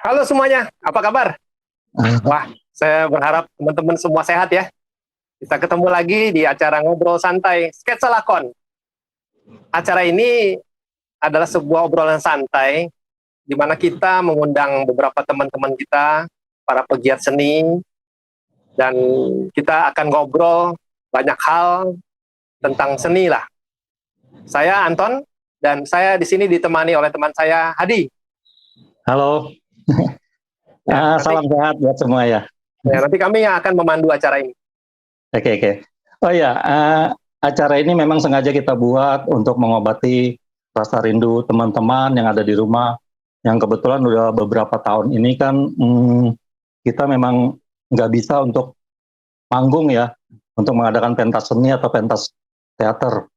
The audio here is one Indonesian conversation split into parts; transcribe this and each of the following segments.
Halo semuanya, apa kabar? Ah, Wah, saya berharap teman-teman semua sehat ya. Kita ketemu lagi di acara Ngobrol Santai Sketsa Lakon. Acara ini adalah sebuah obrolan santai di mana kita mengundang beberapa teman-teman kita, para pegiat seni, dan kita akan ngobrol banyak hal tentang seni lah. Saya Anton, dan saya di sini ditemani oleh teman saya Hadi. halo, Ya, nanti, salam sehat buat semua ya. nanti kami yang akan memandu acara ini. Oke, oke. Oh ya, acara ini memang sengaja kita buat untuk mengobati rasa rindu teman-teman yang ada di rumah, yang kebetulan udah beberapa tahun ini kan kita memang nggak bisa untuk manggung ya, untuk mengadakan pentas seni atau pentas teater.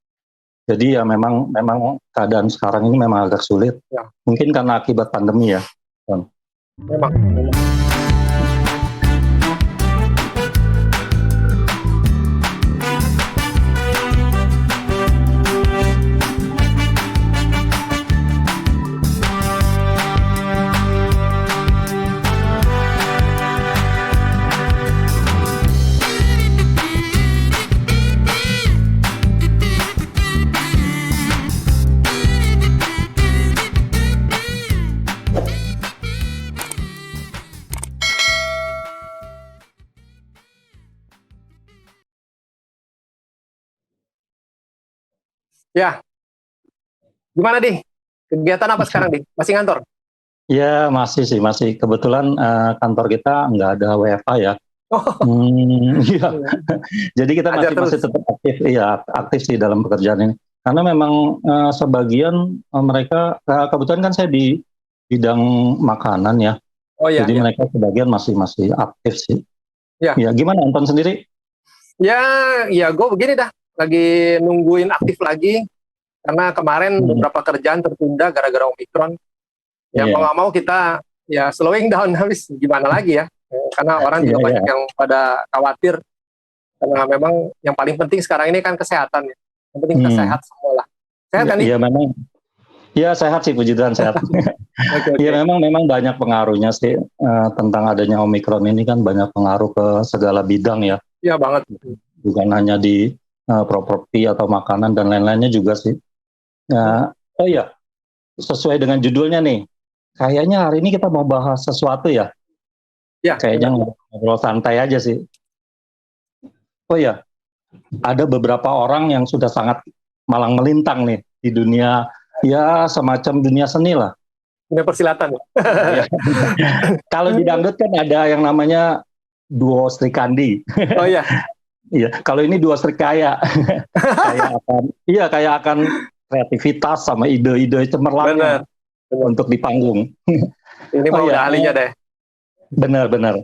Jadi ya memang memang keadaan sekarang ini memang agak sulit. Ya. Mungkin karena akibat pandemi ya. Memang. Ya, gimana di? Kegiatan apa sekarang di? Masih ngantor? Ya masih sih, masih. Kebetulan kantor kita nggak ada WFA ya. Oh, Iya. Jadi kita ajar masih terus. tetap aktif, iya aktif sih dalam pekerjaan ini. Karena memang sebagian mereka kebetulan kan saya di bidang makanan ya. Oh ya, Jadi ya, mereka sebagian masih aktif sih. ya, Ya gimana Anton sendiri? ya, ya. Gue begini dah, lagi nungguin aktif lagi karena kemarin Hmm, beberapa kerjaan tertunda gara-gara Omikron. Ya mau Iya, nggak mau kita ya slowing down habis gimana lagi ya? Karena orang iya, juga iya, banyak yang pada khawatir karena memang yang paling penting sekarang ini kan kesehatan ya. Yang penting kita Hmm, sehat semua lah. Sehat iya, kan nih? iya memang. Iya sehat sih, puji Tuhan sehat. Oke, Iya oke. memang banyak pengaruhnya sih tentang adanya Omikron ini kan banyak pengaruh ke segala bidang ya. Ya banget. Bukan hanya di properti atau makanan dan lain-lainnya juga sih. Nah, oh iya, sesuai dengan judulnya nih, kayaknya hari ini kita mau bahas sesuatu ya, Ya, kayaknya benar. ngobrol santai aja sih. Oh iya, ada beberapa orang yang sudah sangat malang melintang nih di dunia, ya semacam dunia seni lah. Ini persilatan. Ya. Kalau di dangdut kan ada yang namanya duo Sri Kandi. Oh iya, Iya, kalau ini duo Srikaya. Kayak akan kreativitas sama ide-ide cemerlangnya benar. Benar. untuk di panggung. Ini Oh mah ya, udah ahlinya deh. benar-benar.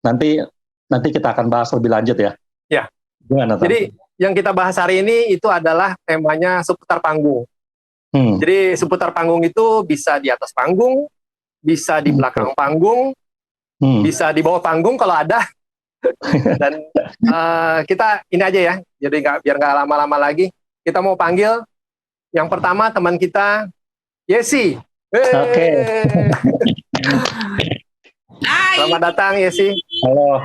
Nanti nanti kita akan bahas lebih lanjut ya. Ya. Gimana, Tan? Jadi yang kita bahas hari ini itu adalah temanya seputar panggung. Hmm. Jadi seputar panggung itu bisa di atas panggung, bisa di belakang panggung, Hmm. bisa di bawah panggung kalau ada. Dan kita ini aja ya. Jadi biar nggak lama-lama lagi, kita mau panggil yang pertama teman kita Yesi. Oke, Selamat Hai, datang Yesi. halo.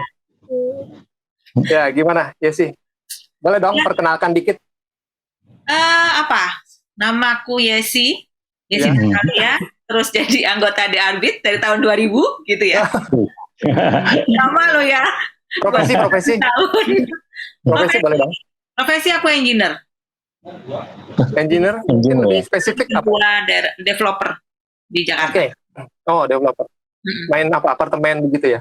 Ya gimana Yesi? Boleh dong perkenalkan dikit. apa? Namaku Yesi Ya. Natalia, terus jadi anggota The Arbit dari tahun 2000 gitu ya. Nama lo ya, Profesi, profesi, tahun. profesi boleh dong. Profesi aku engineer, Engineer, mungkin Engineer lebih ya. spesifik apa? sebuah developer di Jakarta. Oke. Oh, developer. Mm-mm. Main apa? Apartemen begitu ya?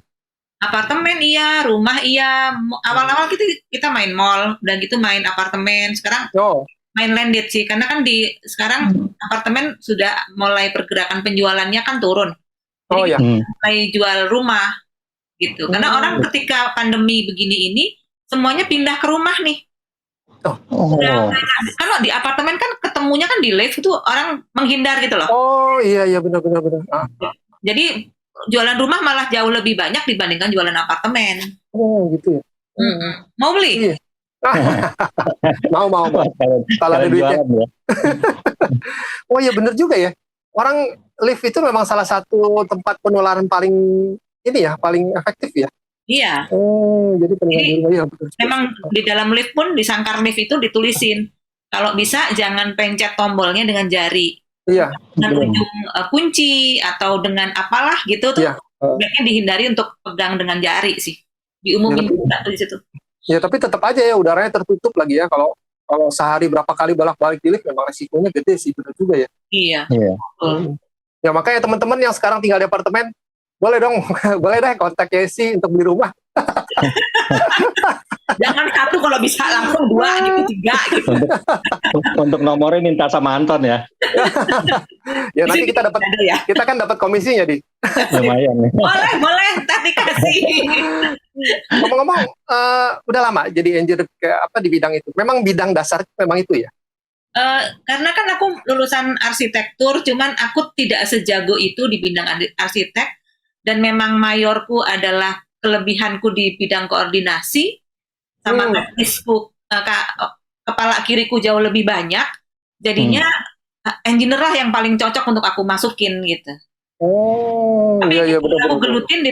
Apartemen iya, rumah iya. Awal-awal kita main mall, dan gitu main apartemen. Sekarang Oh, main landed sih, karena kan sekarang apartemen sudah mulai pergerakan penjualannya kan turun. Jadi oh ya. kita Hmm. mulai jual rumah gitu. Karena orang Hmm. ketika pandemi begini ini semuanya pindah ke rumah nih. Oh, Kalau di apartemen kan ketemunya kan di lift itu orang menghindar gitu loh. Oh iya iya benar benar benar. Ah, Jadi jualan rumah malah jauh lebih banyak dibandingkan jualan apartemen. oh gitu ya. Mau beli? Iya. Mau mau mau. wah, Kalau ada kalian duitnya. jualan ya. Oh iya benar juga ya. orang lift itu memang salah satu tempat penularan paling paling efektif ya. Iya. Oh, jadi penularan Jadi, di rumah ya betul. memang di dalam lift pun di sangkar lift itu ditulisin kalau bisa jangan pencet tombolnya dengan jari, Iya. dengan Belum. ujung kunci atau dengan apalah gitu tuh. Iya. Sebaiknya dihindari untuk pegang dengan jari sih. Diumumin Ya, juga tuh di situ. Ya tapi tetap aja ya udaranya tertutup lagi ya kalau sehari berapa kali bolak-balik di lift memang resikonya gede sih, benar juga ya. Iya. Iya. Betul. Ya makanya teman-teman yang sekarang tinggal di apartemen boleh dong boleh deh kontak Yesi untuk beli rumah. Jangan satu, kalau bisa langsung 2 gitu, 3 gitu. Untuk nomornya minta sama Anton ya. Ya nanti kita dapat Ada ya. kita kan dapat komisinya di. Lumayan nih. Boleh, ntar dikasih. Ngomong-ngomong udah lama jadi engineer di bidang itu. Memang bidang dasar memang itu ya. Karena kan aku lulusan arsitektur, cuman aku tidak sejago itu di bidang arsitek, dan memang mayorku adalah kelebihanku di bidang koordinasi, sama teknisku, kepala kiriku jauh lebih banyak, jadinya engineer lah yang paling cocok untuk aku masukin gitu. Oh, Tapi iya aku benar. gelutin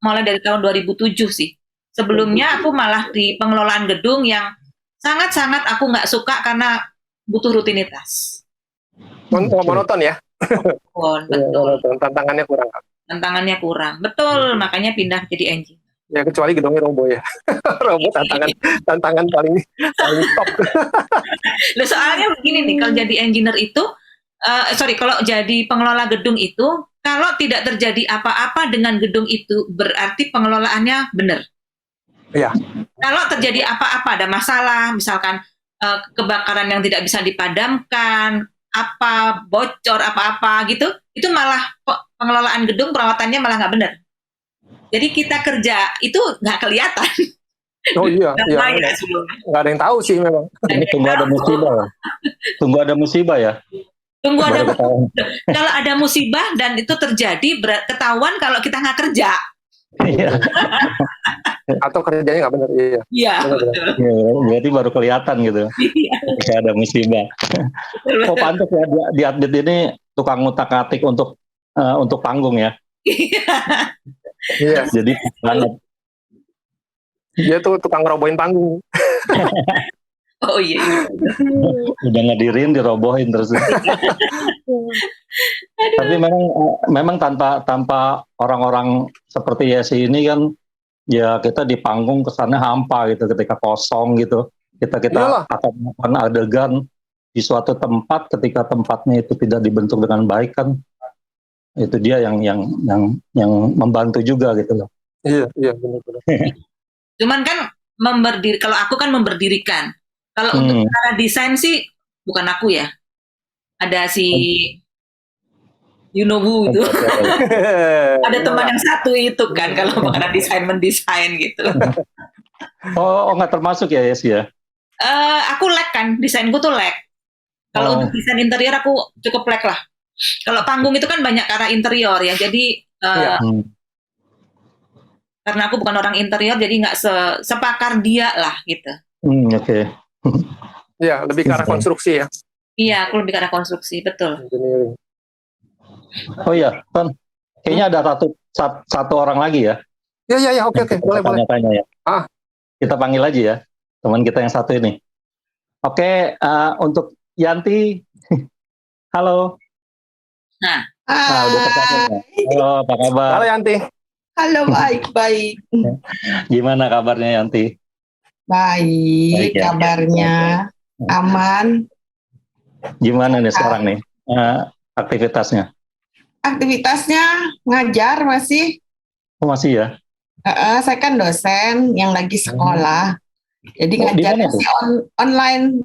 mulai dari tahun 2007 sih. Sebelumnya aku malah di pengelolaan gedung yang sangat-sangat aku nggak suka karena butuh rutinitas. Monoton ya. Betul. Tantangannya kurang. Tantangannya kurang. Betul, makanya pindah jadi engineer. Ya kecuali gedungnya roboh ya. Roboh tantangan paling top. Loh, soalnya begini nih, kalau jadi engineer itu, kalau jadi pengelola gedung itu, kalau tidak terjadi apa-apa dengan gedung itu, berarti pengelolaannya benar. Iya. Kalau terjadi apa-apa, ada masalah, misalkan kebakaran yang tidak bisa dipadamkan, bocor apa-apa gitu, itu malah pengelolaan gedung, perawatannya malah nggak benar. Jadi kita kerja itu nggak kelihatan. Oh iya. Nggak ada yang tahu sih memang. Ini tunggu ada musibah ya. Tunggu ada musibah ya. Kalau ada musibah dan itu terjadi, ketahuan kalau kita nggak kerja. Iya. Atau kerjanya nggak benar. Iya. Iya. Berarti baru kelihatan gitu. Kayak ada musibah. Oh pantas ya di update ini tukang ngutak-atik untuk panggung ya. Iya. Jadi banget. Dia tuh tukang ngerobohin panggung. Oh iya. Udah ngadirin, dirobohin terus. Tapi memang tanpa orang-orang seperti Yesi ini kan, ya kita di panggung kesannya hampa gitu ketika kosong gitu. Kita akan melakukan adegan di suatu tempat, ketika tempatnya itu tidak dibentuk dengan baik kan, itu dia yang membantu juga gitu loh. Iya benar. Cuman kan kalau aku kan memberdirikan. Kalau untuk cara desain sih bukan aku ya. Ada si who itu. Ada teman yang satu itu kan kalau mengenai mendesain gitu. Oh nggak termasuk ya Yes ya? Aku lag kan, desainku tuh lag. Kalau untuk desain interior aku cukup lag lah. Kalau panggung itu kan banyak arah interior ya, jadi karena aku bukan orang interior, jadi nggak sepakar dia lah gitu. Oke. Iya, lebih ke arah konstruksi ya. Iya, aku lebih ke arah konstruksi, betul. Oh iya, Ton, kayaknya ada satu orang lagi ya. Iya, oke, boleh. Tanya ya. Kita panggil aja ya, teman kita yang satu ini. Oke, untuk Yanti, halo. Udah ketemu. Halo, apa kabar? Halo Yanti. Halo, baik. Gimana kabarnya Yanti? Baik ya. Kabarnya aman. Gimana nih sekarang nih aktivitasnya? Aktivitasnya ngajar masih. Oh masih ya? Saya kan dosen yang lagi sekolah. Jadi ngajarnya sih online.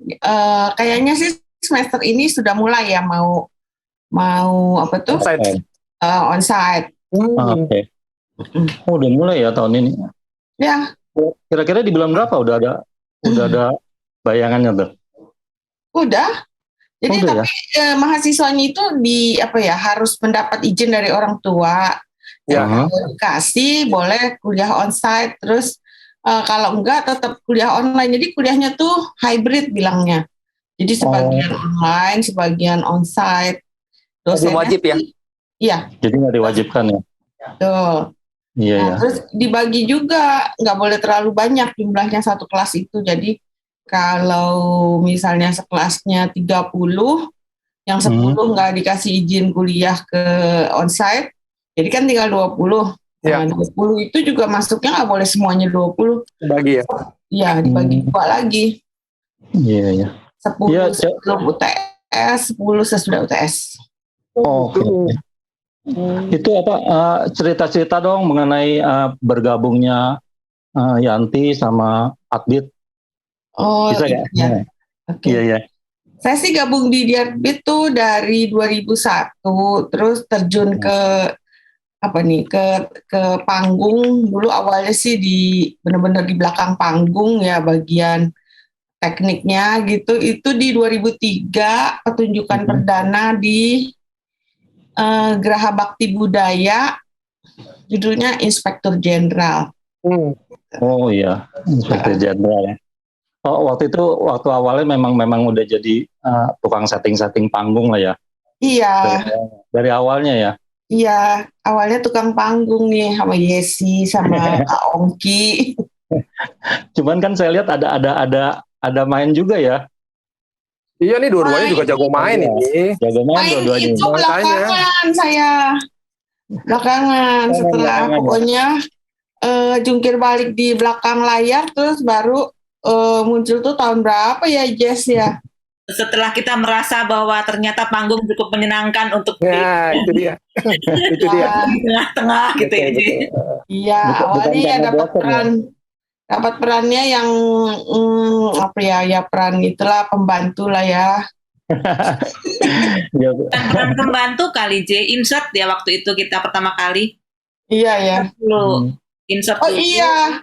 Kayaknya sih semester ini sudah mulai ya mau apa tuh? Onsite. Oke. Oh udah mulai ya tahun ini? Ya. Kira-kira di bulan berapa udah ada bayangannya tuh? Udah. Jadi tapi mahasiswanya itu harus mendapat izin dari orang tua. Ya. Dikasih boleh kuliah onsite, terus kalau enggak tetap kuliah online. Jadi kuliahnya tuh hybrid bilangnya. Jadi sebagian online, sebagian onsite. Belum wajib ya? Iya, Jadi nggak diwajibkan ya? betul. Iya Nah, ya. terus dibagi juga, nggak boleh terlalu banyak jumlahnya satu kelas itu. Jadi kalau misalnya sekelasnya 30, yang 10 nggak dikasih izin kuliah ke onsite, jadi kan tinggal 20. Ya. Nah, 20 itu juga masuknya nggak boleh semuanya 20. Bagi ya. Iya, dibagi dua lagi. Iya ya. 10 Iya, sebelum UTS, 10 sesudah UTS. Oke. Itu apa cerita-cerita dong mengenai bergabungnya Yanti sama Adbit, Oh, bisa ya? iya. Oke. Iya ya. Saya sih gabung di Diarbit tuh dari 2001, terus terjun ke apa nih, ke panggung. Dulu awalnya sih benar-benar di belakang panggung ya, bagian tekniknya gitu. Itu di 2003 pertunjukan perdana di Geraha Bakti Budaya, judulnya Inspektur Jenderal. Oh iya, Inspektur Jenderal ya. Oh, waktu awalnya memang udah jadi tukang setting panggung lah ya. Iya, Dari awalnya ya. iya, awalnya tukang panggung nih sama Yesi sama Kak Ongki. Cuman kan saya lihat ada main juga ya. Iya nih dua-duanya juga jago main Iya. ini. Jago main Main dua-duanya. itu belakangan saya. Belakangan setelah belakangan ya. pokoknya jungkir balik di belakang layar, terus baru muncul tuh tahun berapa ya, Jess ya? Setelah kita merasa bahwa ternyata panggung cukup menyenangkan untuk Ya, itu dia. Itu dia. di tengah-tengah gitu ya. Betul, Ji. betul. Iya, Bukan awalnya ya karena dapat bosen ya? dapat perannya yang apa ya peran itulah, pembantu lah ya. Ya, Kan peran pembantu kali J, insert ya waktu itu kita pertama kali. Iya ya. Dulu insert Oh dulu. iya,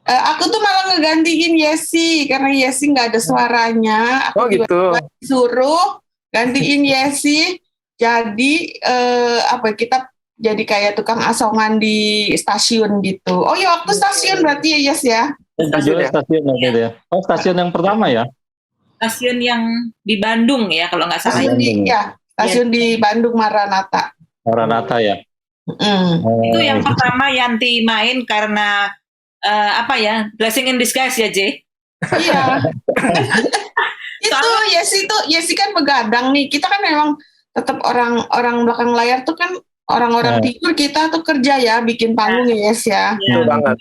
aku tuh malah ngegantiin Yesi karena Yesi nggak ada suaranya. Oh Aku gitu. disuruh gantiin Yesi. Jadi apa kita jadi kayak tukang asongan di stasiun gitu. Oh ya, waktu stasiun berarti ya, Yes ya. Stasiun ya? Stasiun waktu itu ya. Oh, stasiun yang pertama ya? Stasiun yang di Bandung ya kalau nggak salah. Stasiun Bandung. stasiun di Bandung Maranatha. Maranatha ya. Itu yang pertama Yanti main karena apa ya, blessing in disguise ya J. Iya. Itu Yesi kan begadang nih. Kita kan memang tetap orang belakang layar tuh kan orang-orang figur, kita tuh kerja ya bikin panggung ya Yes ya. Betul banget.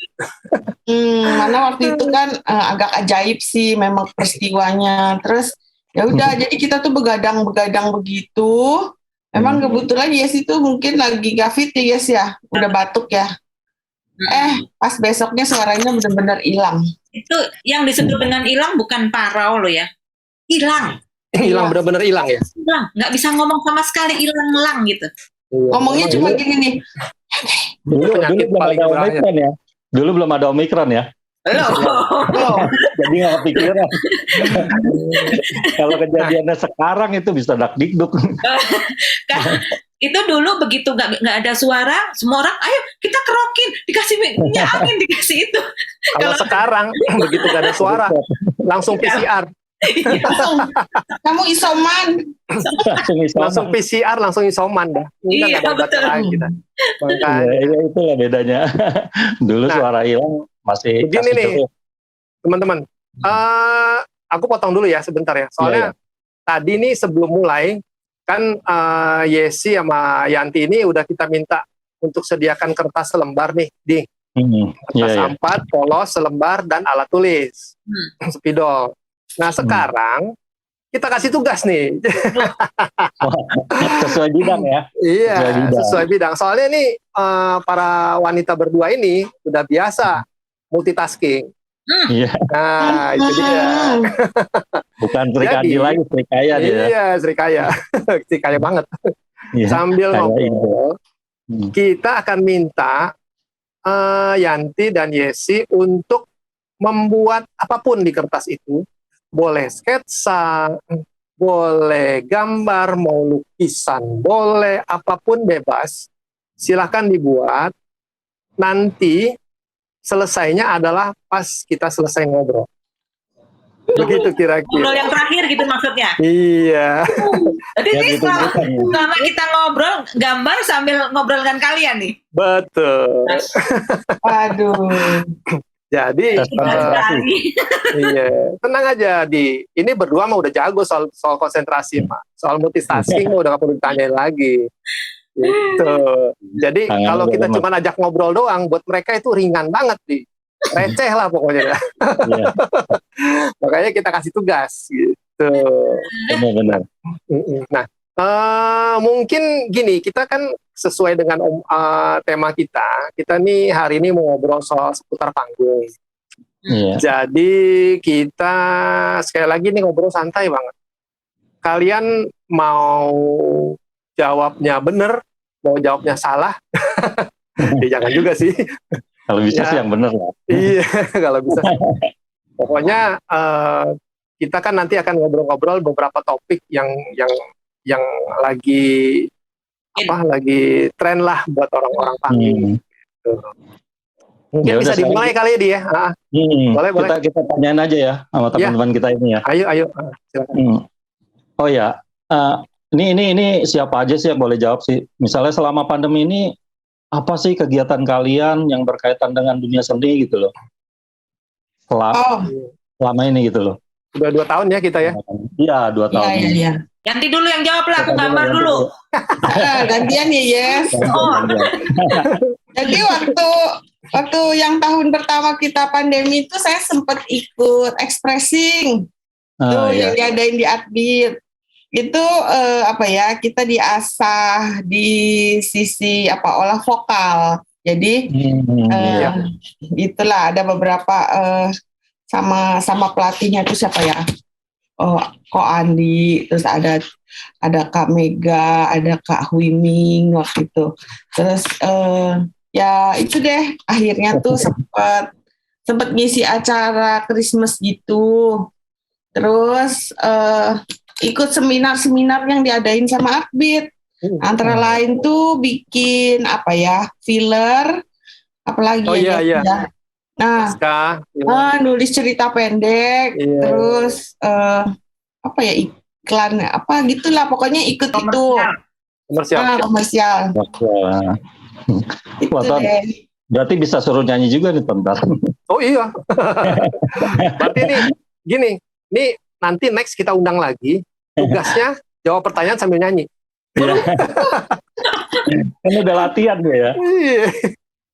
Mana waktu itu kan agak ajaib sih memang peristiwanya. Terus ya udah jadi kita tuh begadang begitu. Memang kebetulan Yes itu mungkin lagi gak fit ya Yes ya, udah batuk ya. Pas besoknya suaranya benar-benar hilang. Itu yang disebut dengan hilang bukan parau loh ya. Hilang. Hilang, benar-benar hilang ya. Hilang, nggak bisa ngomong sama sekali, hilang-hilang gitu. Ngomongnya cuma gini nih. Dulu penyakit belum paling ada berbahaya. Omikron ya. Dulu belum ada Omikron ya. Loh. Jadi nggak kepikiran. Kalau kejadiannya sekarang itu bisa dakdikduk. Itu dulu begitu nggak ada suara, semua orang ayo kita kerokin, dikasih minyak angin, dikasih itu. Kalau sekarang begitu gak ada suara, langsung PCR. Kamu isoman. Langsung PCR, langsung isoman dah. Ini kan Iya, ada obat betul. lain kita. Makanya. Ya, itulah bedanya. Dulu suara hilang masih Begini kasih nih, terus. teman-teman. Aku potong dulu ya sebentar ya. Soalnya tadi nih sebelum mulai kan Yesi sama Yanti ini udah kita minta untuk sediakan kertas selembar nih di kertas A4, polos, selembar dan alat tulis spidol. Nah sekarang kita kasih tugas nih. Sesuai bidang ya. Iya, sesuai bidang. Soalnya nih para wanita berdua ini udah biasa multitasking. Iya. Nah, itu dia. Bukan Sri Kandi lagi, Sri Kaya dia. Iya, Sri Kaya. Sri Kaya banget. Iya, Sambil kaya ngobrol, kita akan minta Yanti dan Yesi untuk membuat apapun di kertas itu. Boleh sketsa, boleh gambar, mau lukisan, boleh apapun bebas. Silahkan dibuat. Nanti selesainya adalah pas kita selesai ngobrol. Begitu kira-kira. Ngobrol yang terakhir gitu maksudnya. Iya. Jadi Ya, ini gitu, gitu. selama kita ngobrol, gambar sambil ngobrol dengan kalian nih. Betul. Aduh. Jadi Sekali. iya, tenang aja ini berdua mah udah jago soal konsentrasi, Pak. Soal multitasking mah udah gak perlu ditanyain lagi. Gitu. Jadi Tangan kalau udah kita lemas. cuma ajak ngobrol doang, buat mereka itu ringan banget receh lah pokoknya. Iya, Makanya kita kasih tugas gitu. benar-benar. Nah, mungkin gini, kita kan sesuai dengan tema kita nih hari ini mau ngobrol soal seputar panggung. Iya. Jadi kita sekali lagi nih ngobrol santai banget. Kalian mau jawabnya bener, mau jawabnya salah, ya jangan juga sih. Kalau bisa Ya. sih yang benar lah. Iya, kalau bisa. Pokoknya kita kan nanti akan ngobrol-ngobrol beberapa topik yang lagi lagi tren lah buat orang-orang panggung. Mungkin Ya bisa udah, dimulai kali ya dia. Boleh. Kita tanyain aja ya sama teman-teman kita ini ya. Ayo, silakan. Oh ya, ini siapa aja sih yang boleh jawab sih? Misalnya selama pandemi ini apa sih kegiatan kalian yang berkaitan dengan dunia seni gitu loh? Selama ini gitu loh. Udah 2 tahun ya kita ya. Iya, 2 tahun. Iya. Ganti dulu yang jawab lah, aku gambar dulu. Gantian ya, Yes. Jadi waktu yang tahun pertama kita pandemi itu saya sempat ikut expressing tuh yang diadain di Adbit. Itu kita diasah di sisi olah vokal. Jadi itulah ada beberapa sama pelatihnya itu siapa ya? Ko Andi, terus ada Kak Mega, ada Kak Huiming waktu itu. Terus ya itu deh akhirnya tuh sempat ngisi acara Christmas gitu. Terus ikut seminar-seminar yang diadain sama Akbit. Antara lain tuh bikin filler, apalagi iya. Nah, nulis cerita pendek, terus iklan gitulah pokoknya ikut komersial. Itu deh. Berarti bisa suruh nyanyi juga nih bentar. Oh iya. Berarti gini, nanti next kita undang lagi, tugasnya jawab pertanyaan sambil nyanyi. Ini udah latihan ya. Iya.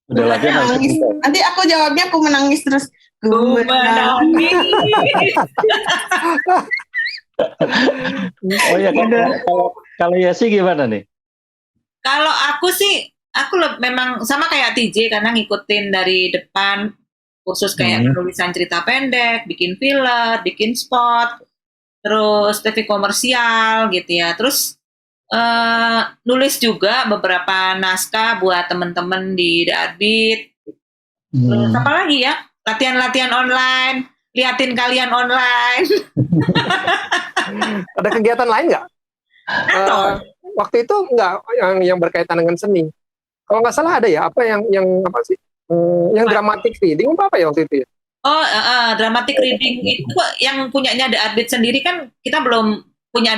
Udah latihan. Nanti aku jawabnya aku menangis terus. Ku menangis. Oh ya, kalau Yesi gimana nih? Kalau aku sih, memang sama kayak TJ karena ngikutin dari depan, khusus kayak penulisan cerita pendek, bikin filler, bikin spot, terus TV komersial gitu ya. Terus nulis juga beberapa naskah buat teman-teman di Adbit. Terus apa lagi ya? Latihan-latihan online, liatin kalian online. Ada kegiatan lain nggak? Waktu itu nggak yang berkaitan dengan seni. Kalau nggak salah ada ya, yang apa sih? Yang dramatic reading apa ya waktu itu ya? Dramatic reading itu yang punyanya The Adbit sendiri kan kita belum punya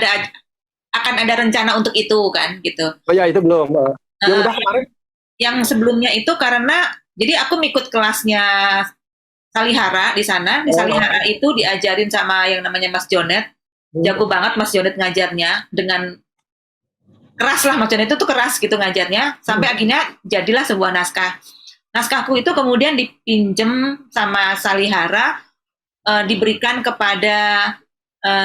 akan ada rencana untuk itu kan gitu. Oh ya itu belum. Yang udah kemarin? Yang sebelumnya itu karena jadi aku ngikut kelasnya Salihara di sana. Di Salihara itu diajarin sama yang namanya Mas Jonet. Jago banget Mas Jonet ngajarnya dengan keras lah, Mas Jonet itu tuh keras gitu ngajarnya. Sampai akhirnya jadilah sebuah naskah. Naskahku itu kemudian dipinjem sama Salihara, diberikan kepada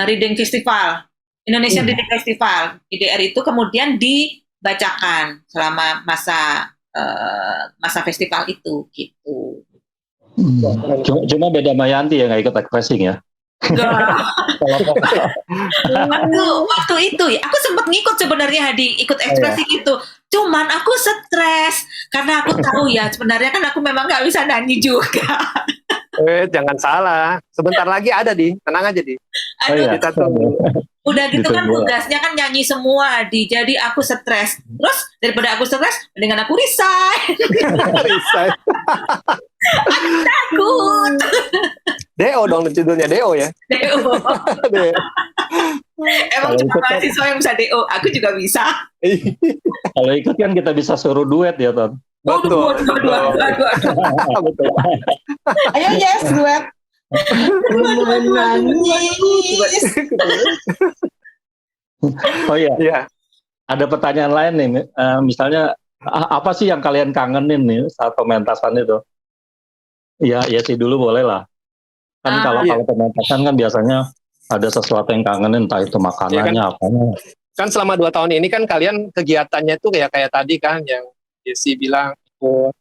Reading Festival. Indonesian Reading Festival, IDR itu kemudian dibacakan selama masa festival itu gitu. Cuma beda Mayanti ya nggak ikut expressing ya. waktu itu ya aku sempat ngikut sebenarnya ikut ekspresi itu, cuman aku stres karena aku tahu ya sebenarnya kan aku memang nggak bisa nyanyi juga. Jangan salah, sebentar lagi ada tenang aja kita tunggu. Udah gitu kan tugasnya kan nyanyi semua jadi aku stres. Terus daripada aku stres, mendingan aku resign. Resign. Aku takut. DO dong judulnya DO ya. DO. DO. Emang Kalau cuma ikut kan- mahasiswa yang bisa DO, aku juga bisa. Kalau ikut kan kita bisa suruh duet ya, Ton. Betul. Dua. Betul. Ayo yes, duet. Menangis. Oh iya, Iya. ada pertanyaan lain nih. Misalnya apa sih yang kalian kangenin nih saat pementasan itu? Ya sih dulu boleh lah. Kan kalau Iya. pementasan kan biasanya ada sesuatu yang kangenin, entah itu makanannya, apanya. Kan selama 2 tahun ini kan kalian kegiatannya tuh kayak tadi kan yang Jesse bilang ikut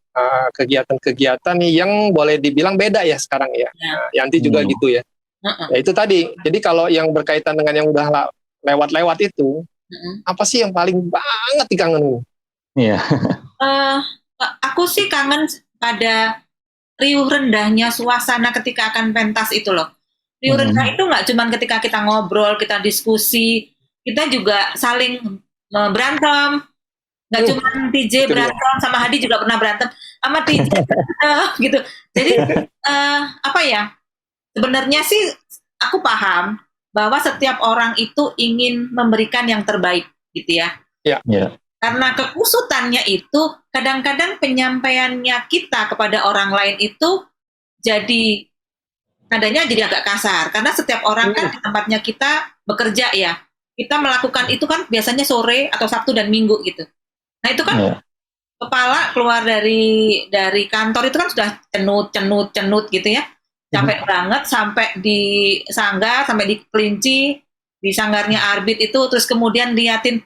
kegiatan-kegiatan yang boleh dibilang beda ya sekarang ya. Yanti juga gitu ya. Ya itu tadi. Jadi kalau yang berkaitan dengan yang udah lewat-lewat itu, apa sih yang paling banget dikangenin? Iya. Aku sih kangen pada riuh rendahnya suasana ketika akan pentas itu loh. Riuh rendah itu nggak cuma ketika kita ngobrol, kita diskusi, kita juga saling berantem. Nggak cuma TJ berantem, sama Hadi juga pernah berantem sama TJ gitu. Jadi apa ya? Sebenarnya sih aku paham bahwa setiap orang itu ingin memberikan yang terbaik gitu ya. Iya. Karena kekusutannya itu kadang-kadang penyampaiannya kita kepada orang lain itu jadi nadanya jadi agak kasar. Karena setiap orang kan di tempatnya kita bekerja ya. Kita melakukan itu kan biasanya sore atau Sabtu dan Minggu gitu. Nah itu kan kepala keluar dari kantor itu kan sudah cenut gitu ya. Capek banget sampai di sanggar, sampai di kelinci, di sanggarnya Arbit itu, terus kemudian liatin,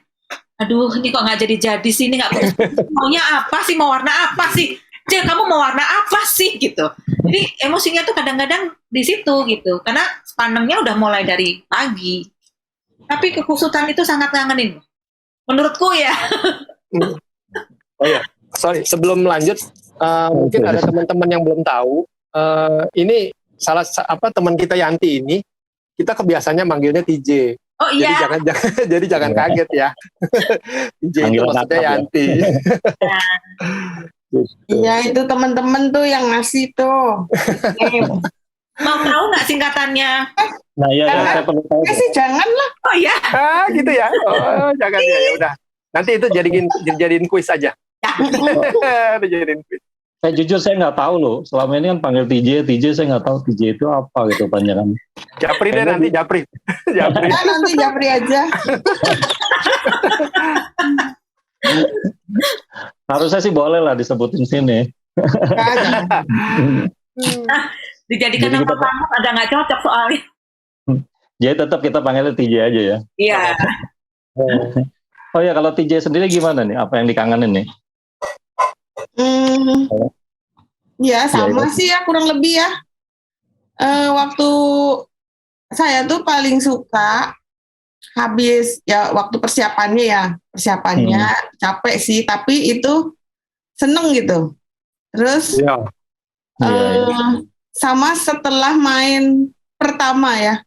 aduh ini kok nggak jadi sih, ini nggak putus, maunya apa sih, mau warna apa sih, kamu mau warna apa sih gitu. Jadi emosinya tuh kadang-kadang di situ gitu, karena sepanengnya udah mulai dari pagi. Tapi kekusutan itu sangat ngangenin, menurutku ya. Oh ya, sorry, sebelum lanjut, mungkin ada teman-teman yang belum tahu, ini salah teman kita Yanti ini, kita kebiasaannya manggilnya TJ. Oh iya. Jadi jangan kaget ya. TJ itu maksudnya Yanti. Iya, itu teman-teman tuh yang ngasih tuh. Mau tahu nggak singkatannya? Nah iya, saya perlu tahu. Sih jangan lah. Oh ya. Gitu ya. Oh jangan ya udah. Nanti itu jadiin kuis aja. Dijadiin kuis. Saya jujur saya nggak tahu loh. Selama ini kan panggil TJ saya nggak tahu TJ itu apa gitu panjangan. Japri deh nanti Japri. Nah, nanti Japri aja. Harusnya sih boleh lah disebutin sini. Dijadikan nama kamu ada nggak cocok soalnya. Jadi tetap kita panggilnya TJ aja ya. Iya. Oh ya, kalau TJ sendiri gimana nih? Apa yang dikangenin nih? Ya sama sih ya, kurang lebih ya. Waktu saya tuh paling suka habis ya waktu persiapannya capek sih, tapi itu seneng gitu. Terus sama setelah main pertama ya.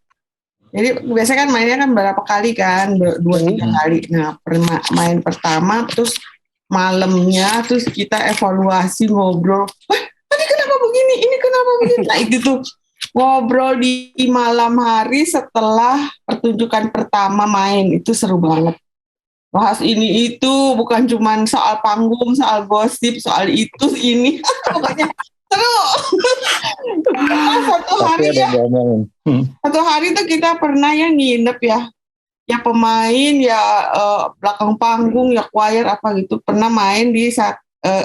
Jadi biasanya kan mainnya kan berapa kali kan, 2-3 kali. Nah main pertama terus malamnya terus kita evaluasi ngobrol. Wah tadi kenapa begini? Ini kenapa begini? Nah itu tuh ngobrol di malam hari setelah pertunjukan pertama main itu seru banget. Bahas ini itu bukan cuma soal panggung, soal gosip, soal itu ini. Pokoknya seru. Satu hari tuh kita pernah yang nginep ya pemain ya belakang panggung ya choir apa gitu pernah main di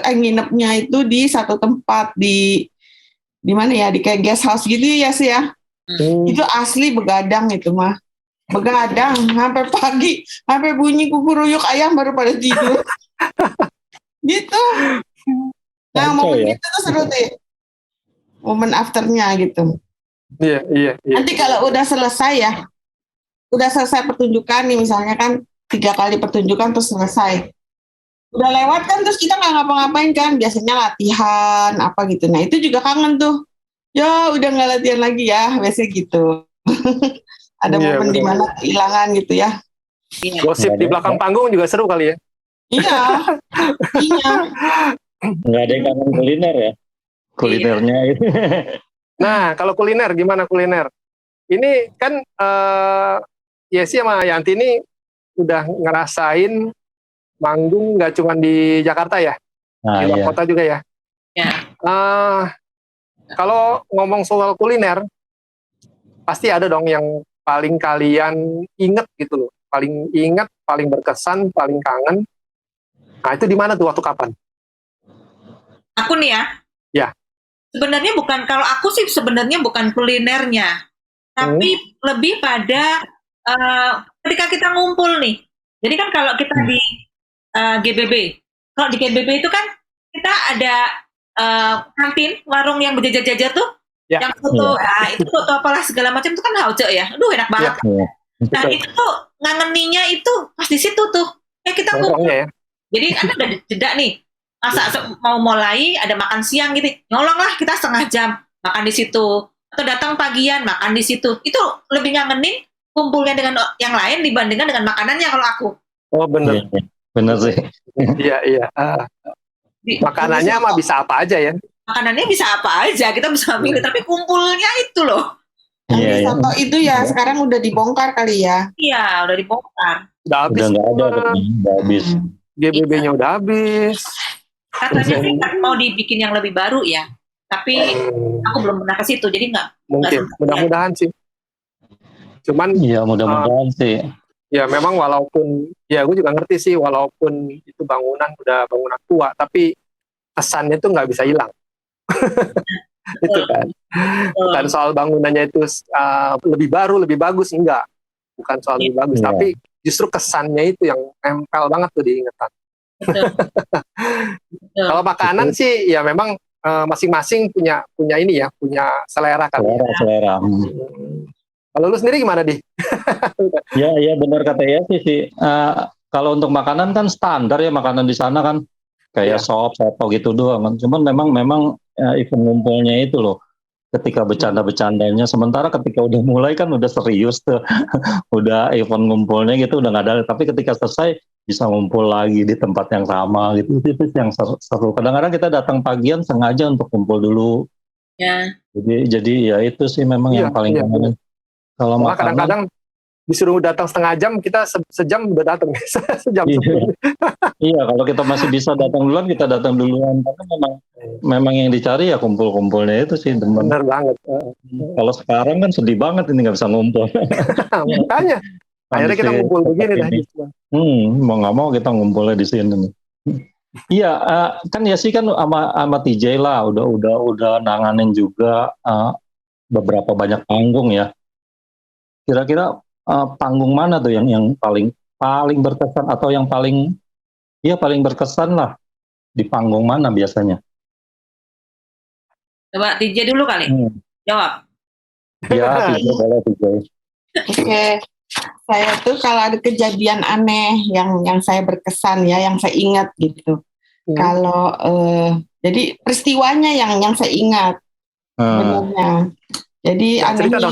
nginepnya itu di satu tempat di mana ya di kayak guest house gitu ya sih ya. Itu asli begadang itu mah. Begadang sampai pagi, sampai bunyi kukuruyuk ayam baru pada tidur. Gitu. Nah, momen itu tuh seru deh. Momen afternya gitu. Iya. Nanti kalau udah selesai pertunjukan nih misalnya kan 3 kali pertunjukan terus selesai. Udah lewat kan terus kita nggak ngapa-ngapain kan, biasanya latihan apa gitu. Nah itu juga kangen tuh. Ya udah nggak latihan lagi ya, biasanya gitu. Ada momen di mana kehilangan gitu ya. Gosip di belakang panggung juga seru kali ya. Iya. Nggak ada yang kangen kuliner ya. Kulinernya itu. Nah, kalau kuliner gimana kuliner? Ini kan Yesi sama Yanti ini udah ngerasain manggung nggak cuma di Jakarta ya, Nah, di luar iya. kota juga ya. Ya. Kalau ngomong soal kuliner, pasti ada dong yang paling kalian inget gitu loh. Paling inget, paling berkesan, paling kangen. Nah, itu di mana tuh, waktu kapan? Aku nih ya. Ya. Sebenarnya bukan, kalau aku sih sebenarnya bukan kulinernya, tapi lebih pada ketika kita ngumpul nih. Jadi kan kalau kita di GBB, kalau di GBB itu kan kita ada kantin, warung yang berjajar-jajar tuh, Ya. yang foto, itu foto apalah segala macam itu kan hauce ya, aduh enak banget. Ya. Nah itu tuh ngangeninya itu pas di situ tuh, kita ngumpul. Nongkrongnya ya. Jadi kan udah jeda nih, masa mau mulai ada makan siang gitu, nyolong lah kita setengah jam makan di situ, atau datang pagian makan di situ. Itu lebih ngangenin kumpulnya dengan yang lain dibandingkan dengan makanannya kalau aku. Oh bener. Iya, bener sih. Iya. Makanannya mah bisa apa aja ya. Makanannya bisa apa aja, kita bisa milih, tapi kumpulnya itu loh. Yang Iya, di iya. soto itu ya sekarang udah dibongkar kali ya. Iya, udah dibongkar. Udah habis. Udah nggak ada, udah habis. GBB-nya udah habis. Katanya sih mau dibikin yang lebih baru ya, tapi aku belum pernah ke situ, jadi nggak. Mungkin, mudah-mudahan sih. Cuman Iya, mudah-mudahan sih. ya memang walaupun, ya gue juga ngerti sih, walaupun itu bangunan udah bangunan tua, tapi kesannya tuh nggak bisa hilang. Itu kan. Bukan soal bangunannya itu lebih baru, lebih bagus, enggak. Bukan soal lebih bagus, Iya. tapi justru kesannya itu yang nempel banget tuh diingatan. Kalau makanan sih ya memang masing-masing punya ini ya, punya selera kali. Selera. Kalau lu sendiri gimana, Di? Iya benar kata ya sih. Kalau untuk makanan kan standar ya, makanan di sana kan kayak sop, soto gitu doang kan. Cuman memang event ngumpulnya itu loh. Ketika bercanda-bercandanya, sementara ketika udah mulai kan udah serius tuh. Udah event ngumpulnya gitu udah nggak ada, tapi ketika selesai bisa ngumpul lagi di tempat yang sama gitu. Itu yang seru. Kadang-kadang kita datang pagian sengaja untuk kumpul dulu. Ya. Jadi ya itu sih memang yang paling kangen. Kalau Malah kadang-kadang disuruh datang setengah jam, kita sejam udah datang. Sejam sebelumnya. Iya, kalau kita masih bisa datang duluan, kita datang duluan. Karena memang yang dicari ya kumpul-kumpulnya itu sih. Benar banget. Kalau sekarang kan sedih banget ini nggak bisa ngumpul. Makanya akhirnya kita ngumpul begini dah. Mau nggak mau kita ngumpulnya di sini. Iya, kan ya sih kan sama TJ lah, udah nanganin juga beberapa banyak panggung ya. Kira-kira panggung mana tuh yang paling berkesan atau yang paling berkesan lah di panggung mana biasanya? Coba TJ dulu kali. Jawab. Ya, TJ boleh TJ. Oke. Saya tuh kalau ada kejadian aneh yang saya berkesan ya, yang saya ingat gitu. Kalau jadi peristiwanya yang saya ingat sebenarnya. Jadi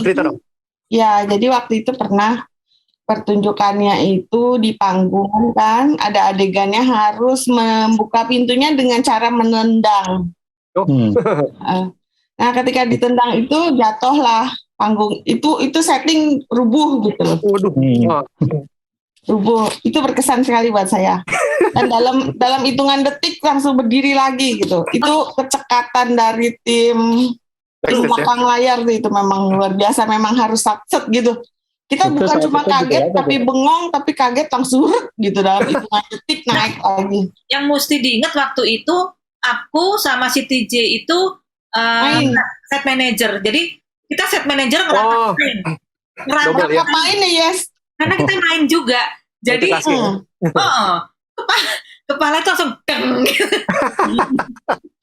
cerita dong. Ya, jadi waktu itu pernah pertunjukannya itu di panggung kan, ada adegannya harus membuka pintunya dengan cara menendang. Nah, ketika ditendang itu jatuhlah panggung itu setting rubuh gitu loh. Rubuh, itu berkesan sekali buat saya. Dan dalam hitungan detik langsung berdiri lagi gitu. Itu kecekatan dari tim belakang layar itu memang luar biasa, memang harus sakset gitu. Kita itu bukan cuma kaget tapi bengong, tapi kaget langsung gitu dalam hitungan detik naik lagi. Yang mesti diingat waktu itu aku sama si TJ itu set manager. Jadi kita set manager ngerangkap main ya, Yes. Karena kita main juga. Jadi kepala itu langsung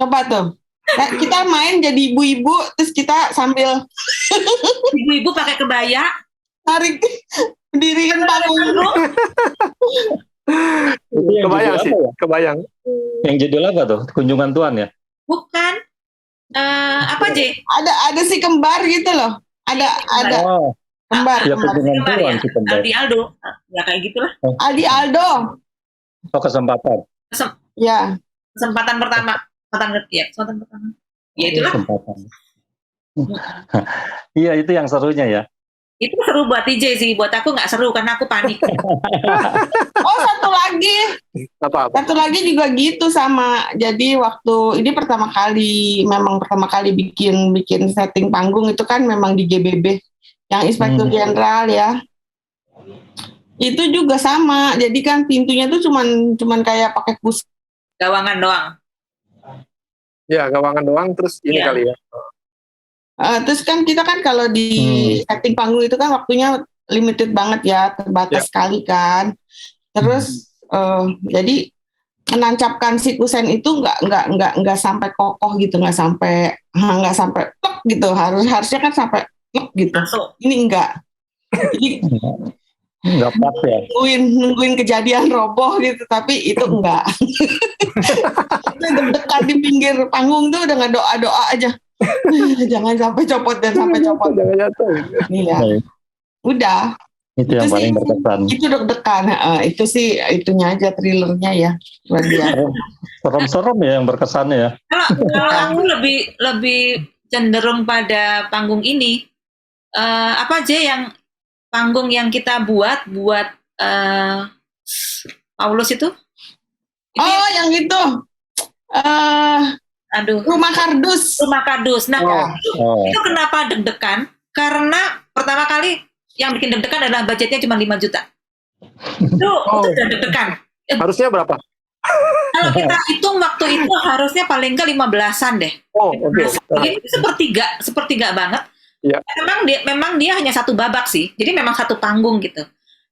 coba tuh. Nah, kita main jadi ibu-ibu, terus kita sambil ibu-ibu pakai kebaya, tarik berdiriin panggung. Kebayang sih, kebayang. Yang judul apa tuh? Kunjungan Tuhan ya? Bukan. Apa J? Ada si kembar gitu loh. Ada kembar. Ya, kunjungan Tuhan si kembar. Aldi Aldo. Ya kayak gitulah. Aldi Aldo. Kesempatan. Ya. Kesempatan pertama. Kesempatan pertama. Ya itulah. Kesempatan. Iya, itu yang serunya ya. Itu seru buat TJ sih, buat aku nggak seru karena aku panik. Oh, satu lagi. Apa? Satu lagi juga gitu sama. Jadi waktu ini memang pertama kali bikin setting panggung itu kan memang di GBB yang Inspektur Jenderal ya. Itu juga sama. Jadi kan pintunya tuh cuman kayak pakai Gawangan doang. Ya, gawangan doang terus ini Iya. kali ya. terus kan kita kan kalau di setting panggung itu kan waktunya limited banget ya, terbatas sekali kan. Terus jadi menancapkan si kusen itu nggak sampai kokoh gitu, nggak sampai plek gitu. Harusnya kan sampai plek gitu. Masuk. Ini enggak. Jadi Nggak pas ya. nungguin kejadian roboh gitu, tapi itu enggak. Itu deg-degan di pinggir panggung tuh udah doa aja. Jangan sampai copot. Jangan jatuh. Iya. Udah. Itu yang Itu paling sih, berkesan. Itu deg-degan. Itu sih itunya aja, thrillernya ya. Luar biasa. Serem-serem ya yang berkesannya ya. Kalau aku lebih cenderung pada panggung ini. Apa aja yang panggung yang kita buat Paulus itu? Oh, yang itu. Aduh. Rumah Kardus. Rumah Kardus. Nah, Oh. itu kenapa deg-degan? Karena pertama kali yang bikin deg-degan adalah budgetnya cuma 5 juta. Itu udah deg-degan. Harusnya berapa? Kalau kita hitung waktu itu harusnya paling nggak 15-an deh. Oh, oke. Jadi sepertiga banget. Iya. Memang dia hanya satu babak sih. Jadi memang satu panggung gitu.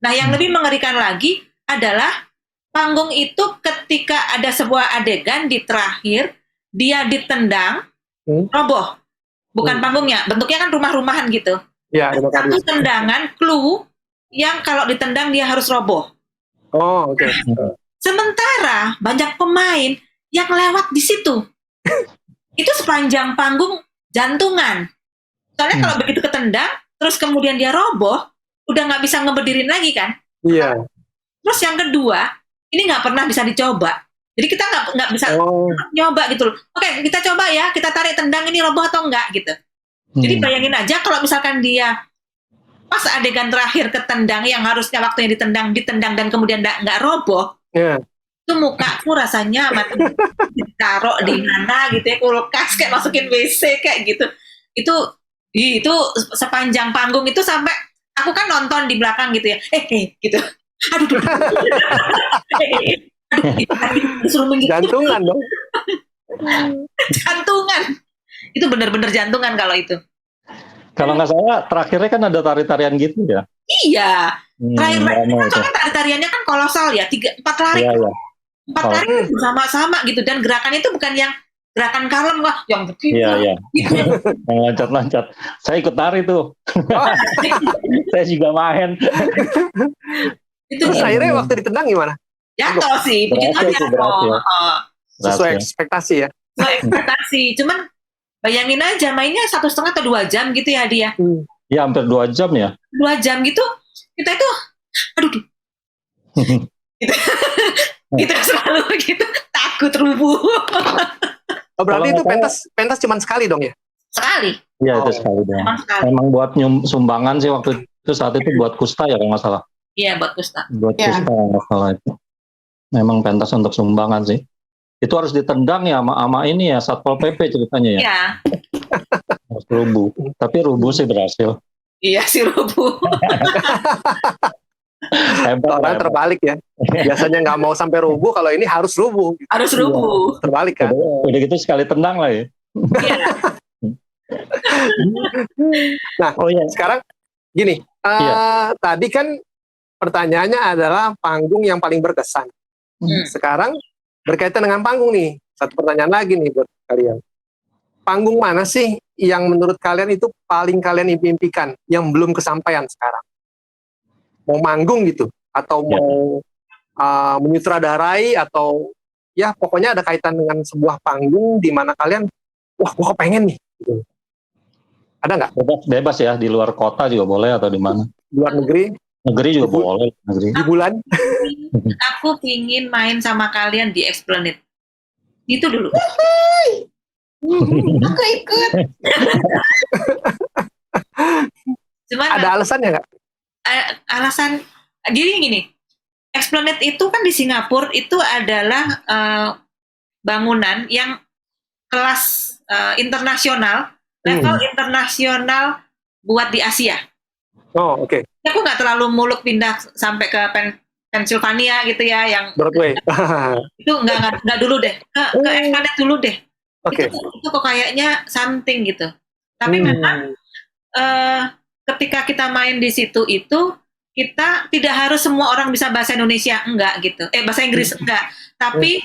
Nah, yang lebih mengerikan lagi adalah panggung itu ketika ada sebuah adegan di terakhir dia ditendang, roboh. Bukan panggungnya, bentuknya kan rumah-rumahan gitu. Iya, Satu tendangan clue yang kalau ditendang dia harus roboh. Oh, oke. Sementara banyak pemain yang lewat di situ. Itu sepanjang panggung jantungan. Soalnya kalau begitu ketendang, terus kemudian dia roboh, udah nggak bisa ngebedirin lagi kan? Iya. Terus yang kedua, ini nggak pernah bisa dicoba. Jadi kita nggak bisa nyoba gitu loh. Oke, kita coba ya, kita tarik tendang ini roboh atau enggak gitu. Jadi bayangin aja kalau misalkan dia pas adegan terakhir ketendang yang harusnya waktunya ditendang dan kemudian nggak roboh, itu mukaku rasanya mati ditaruh di mana gitu ya, kulkas kayak masukin WC kayak gitu. Itu sepanjang panggung itu sampai aku kan nonton di belakang gitu ya, gitu. Aduh. Jantungan dong. Jantungan. Itu benar-benar jantungan kalau itu. Kalau nggak salah terakhirnya kan ada tari-tarian gitu ya. Iya. Terakhir kan tari-tariannya kan kolosal ya, 4 lari. Iya. 4 lari bersama-sama gitu, dan gerakannya itu bukan yang gerakan kalem lah, yang begitu. Iya. Yang loncat-loncat. Saya ikut tari tuh. Saya juga main. Itu akhirnya waktu ditendang gimana? Jatuh sih, begitu jatuh. Sesuai ekspektasi ya. Sesuai ekspektasi. Cuman bayangin aja mainnya 1,5 atau 2 jam gitu ya dia. Ya hampir 2 jam ya. 2 jam gitu. Kita itu aduh. Gitu. Kita selalu gitu takut rubuh. Oh, berarti itu pentas cuma sekali dong ya? Sekali. Iya, itu sekali dong. Memang buat sumbangan sih waktu itu, saat itu buat Kusta ya kalau nggak salah. Iya, buat Kusta. Buat Kusta nggak salah itu. Memang pentas untuk sumbangan sih. Itu harus ditendang ya sama ini ya, Satpol PP ceritanya ya. Iya. Harus rubuh. Tapi rubuh sih berhasil. Iya sih rubuh. Orang terbalik ya. Biasanya nggak mau sampai rubuh, kalau ini harus rubuh. Harus rubuh. Terbalik kan. Udah gitu sekali tendang lah ya. Nah, sekarang gini. Tadi kan pertanyaannya adalah panggung yang paling berkesan. Sekarang berkaitan dengan panggung nih. Satu pertanyaan lagi nih buat kalian. Panggung mana sih yang menurut kalian itu paling kalian impikan yang belum kesampaian sekarang? Mau manggung gitu, atau mau menyutradarai, atau ya pokoknya ada kaitan dengan sebuah panggung di mana kalian, wah gua kepengen nih. Gitu. Ada nggak? Bebas ya, di luar kota juga boleh atau di mana? Di luar negeri? Negeri juga boleh. Negeri. Di bulan? Aku pingin main sama kalian di Esplanade. Itu dulu. Aku ikut. Cuman Ada alasannya nggak? alasan jadi gini, Esplanade itu kan di Singapura itu adalah bangunan yang kelas internasional, level internasional buat di Asia. Oh, oke. Aku nggak terlalu muluk pindah sampai ke Pennsylvania gitu ya, yang Broadway. itu nggak dulu deh, ke Esplanade dulu deh. Oke. Itu kok kayaknya something gitu. Tapi memang ketika kita main di situ itu kita tidak harus semua orang bisa bahasa Indonesia, enggak gitu. Bahasa Inggris enggak. Tapi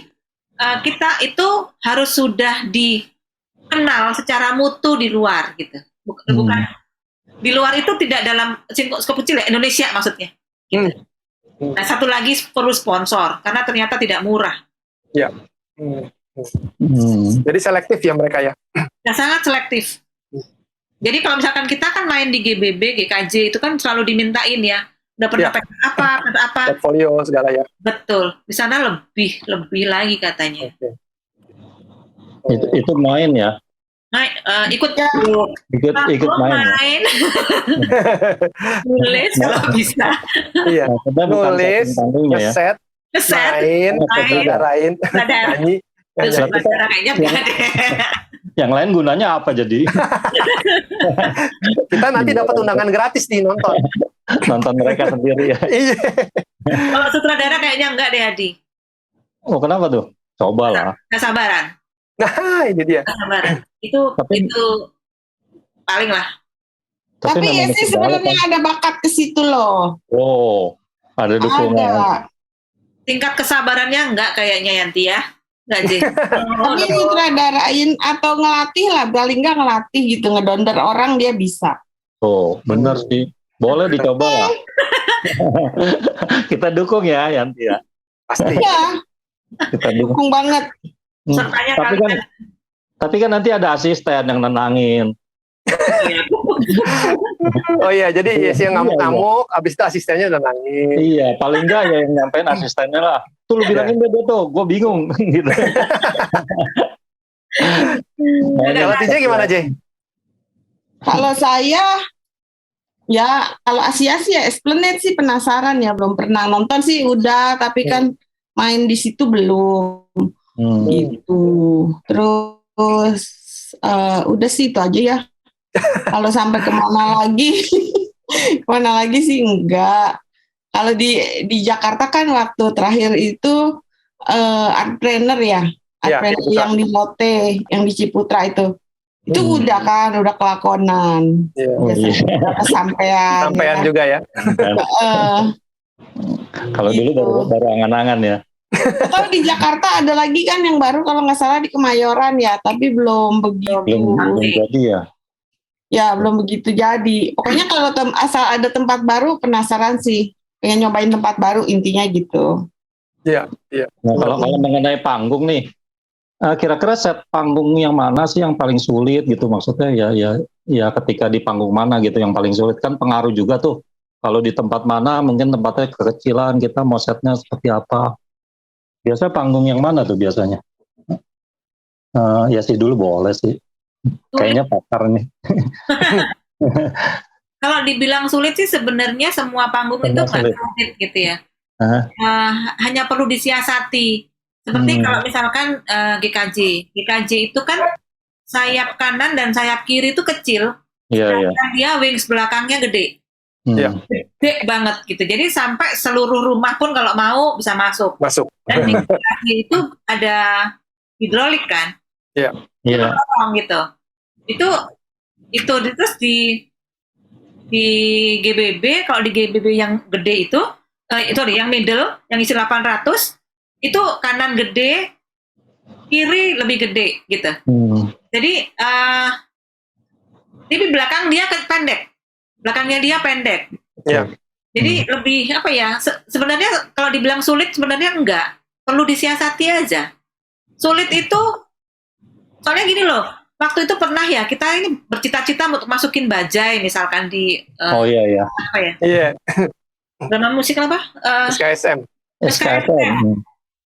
kita itu harus sudah dikenal secara mutu di luar gitu. Bukan di luar itu tidak dalam skop kecil ya, Indonesia maksudnya. Gitu. Nah, satu lagi perlu sponsor karena ternyata tidak murah. Ya. Jadi selektif ya mereka ya. Nah, sangat selektif. Jadi kalau misalkan kita kan main di GBB, GKJ itu kan selalu dimintain ya. Udah pernah pakai apa? Portfolio segala ya. Betul. Di sana lebih lagi katanya. Itu main ya. Ikut ikut main. Nulis kalau bisa. Iya. Nulis, ngeset, main, saudarain, nyanyi. Kayaknya yang lain gunanya apa jadi? Kita nanti dapat undangan gratis nih nonton. Nonton mereka sendiri ya. Iya. Kalau sutradara kayaknya enggak deh, Hadi. Oh, kenapa tuh? Coba lah. Nggak sabaran. Nah, ini dia. Nggak sabaran. Itu paling lah. Tapi ya sih sebenarnya ada bakat ke situ loh. Oh, ada dukungan. Tingkat kesabarannya enggak kayaknya, Yanti ya. Enggak sih. Tapi sutradarain atau ngelatih lah, paling nggak ngelatih gitu, ngedonder orang dia bisa. Oh, benar sih. Boleh dicoba lah. Kita dukung ya, Yanti ya. Pasti. Ya. Kita dukung banget. Tapi kan nanti ada asisten yang nenangin. Oh iya, jadi Yesi yang ngamuk-ngamuk, abis itu asistennya udah nangis. Iya, paling enggak ya yang nyampein asistennya lah. Tuh lu bilangin beda tuh, gue bingung gitu. Kalau TJ gimana, J? Kalau saya, ya kalau Asia sih ya Esplanade sih penasaran ya, belum pernah nonton sih udah, tapi kan main di situ belum. Gitu. Terus udah sih itu aja ya. Kalau sampai kemana lagi sih enggak. Kalau di Jakarta kan waktu terakhir itu Artpreneur ya, Artpreneur yang di Lotte, yang di Ciputra itu udah kan, udah kelakonan, udah kesampean. Sampean juga ya. Kalau dulu baru angan-angan ya. Kalau di Jakarta ada lagi kan yang baru kalau nggak salah di Kemayoran ya, tapi belum begitu. Belum jadi ya. Ya belum begitu jadi. Pokoknya kalau asal ada tempat baru penasaran sih, pengen nyobain tempat baru intinya gitu. Iya, iya. Nah, kalau mengenai panggung nih, kira-kira set panggung yang mana sih yang paling sulit gitu, maksudnya ya ketika di panggung mana gitu yang paling sulit, kan pengaruh juga tuh. Kalau di tempat mana mungkin tempatnya kekecilan, kita mau setnya seperti apa. Biasanya panggung yang mana tuh biasanya? Ya sih dulu boleh sih. Kayaknya pakar nih. Kalau dibilang sulit sih sebenarnya semua panggung itu nggak sulit gitu ya. Hanya perlu disiasati. Seperti kalau misalkan GKJ itu kan sayap kanan dan sayap kiri itu kecil, sedangkan dia wings belakangnya gede. Gede banget gitu. Jadi sampai seluruh rumah pun kalau mau bisa masuk. Dan di GKJ itu ada hidrolik kan? Iya. Gitu. Itu terus di GBB, kalau di GBB yang gede itu yang middle yang isi 800 itu kanan gede, kiri lebih gede gitu. Jadi tapi belakang dia pendek, belakangnya dia pendek. Jadi lebih apa ya? Sebenarnya kalau dibilang sulit sebenarnya enggak, perlu disiasati aja. Sulit itu soalnya gini loh. Waktu itu pernah ya kita ini bercita-cita untuk masukin bajai misalkan di apa ya? Iya. Drama musik apa? SKSM.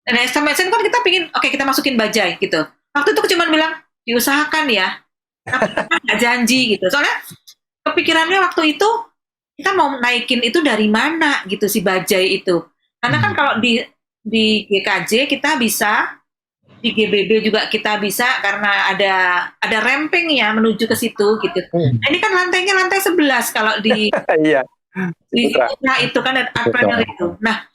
Dan SKSM kan kita pingin kita masukin bajai gitu. Waktu itu cuma bilang diusahakan ya, tapi kita nggak janji gitu. Soalnya kepikirannya waktu itu kita mau naikin itu dari mana gitu si bajai itu. Karena kan kalau di GKJ kita bisa, di GBB juga kita bisa karena ada ramping ya menuju ke situ gitu. Nah, ini kan lantainya lantai 11 kalau di Iya. nah itu kan ada partner itu. Nah,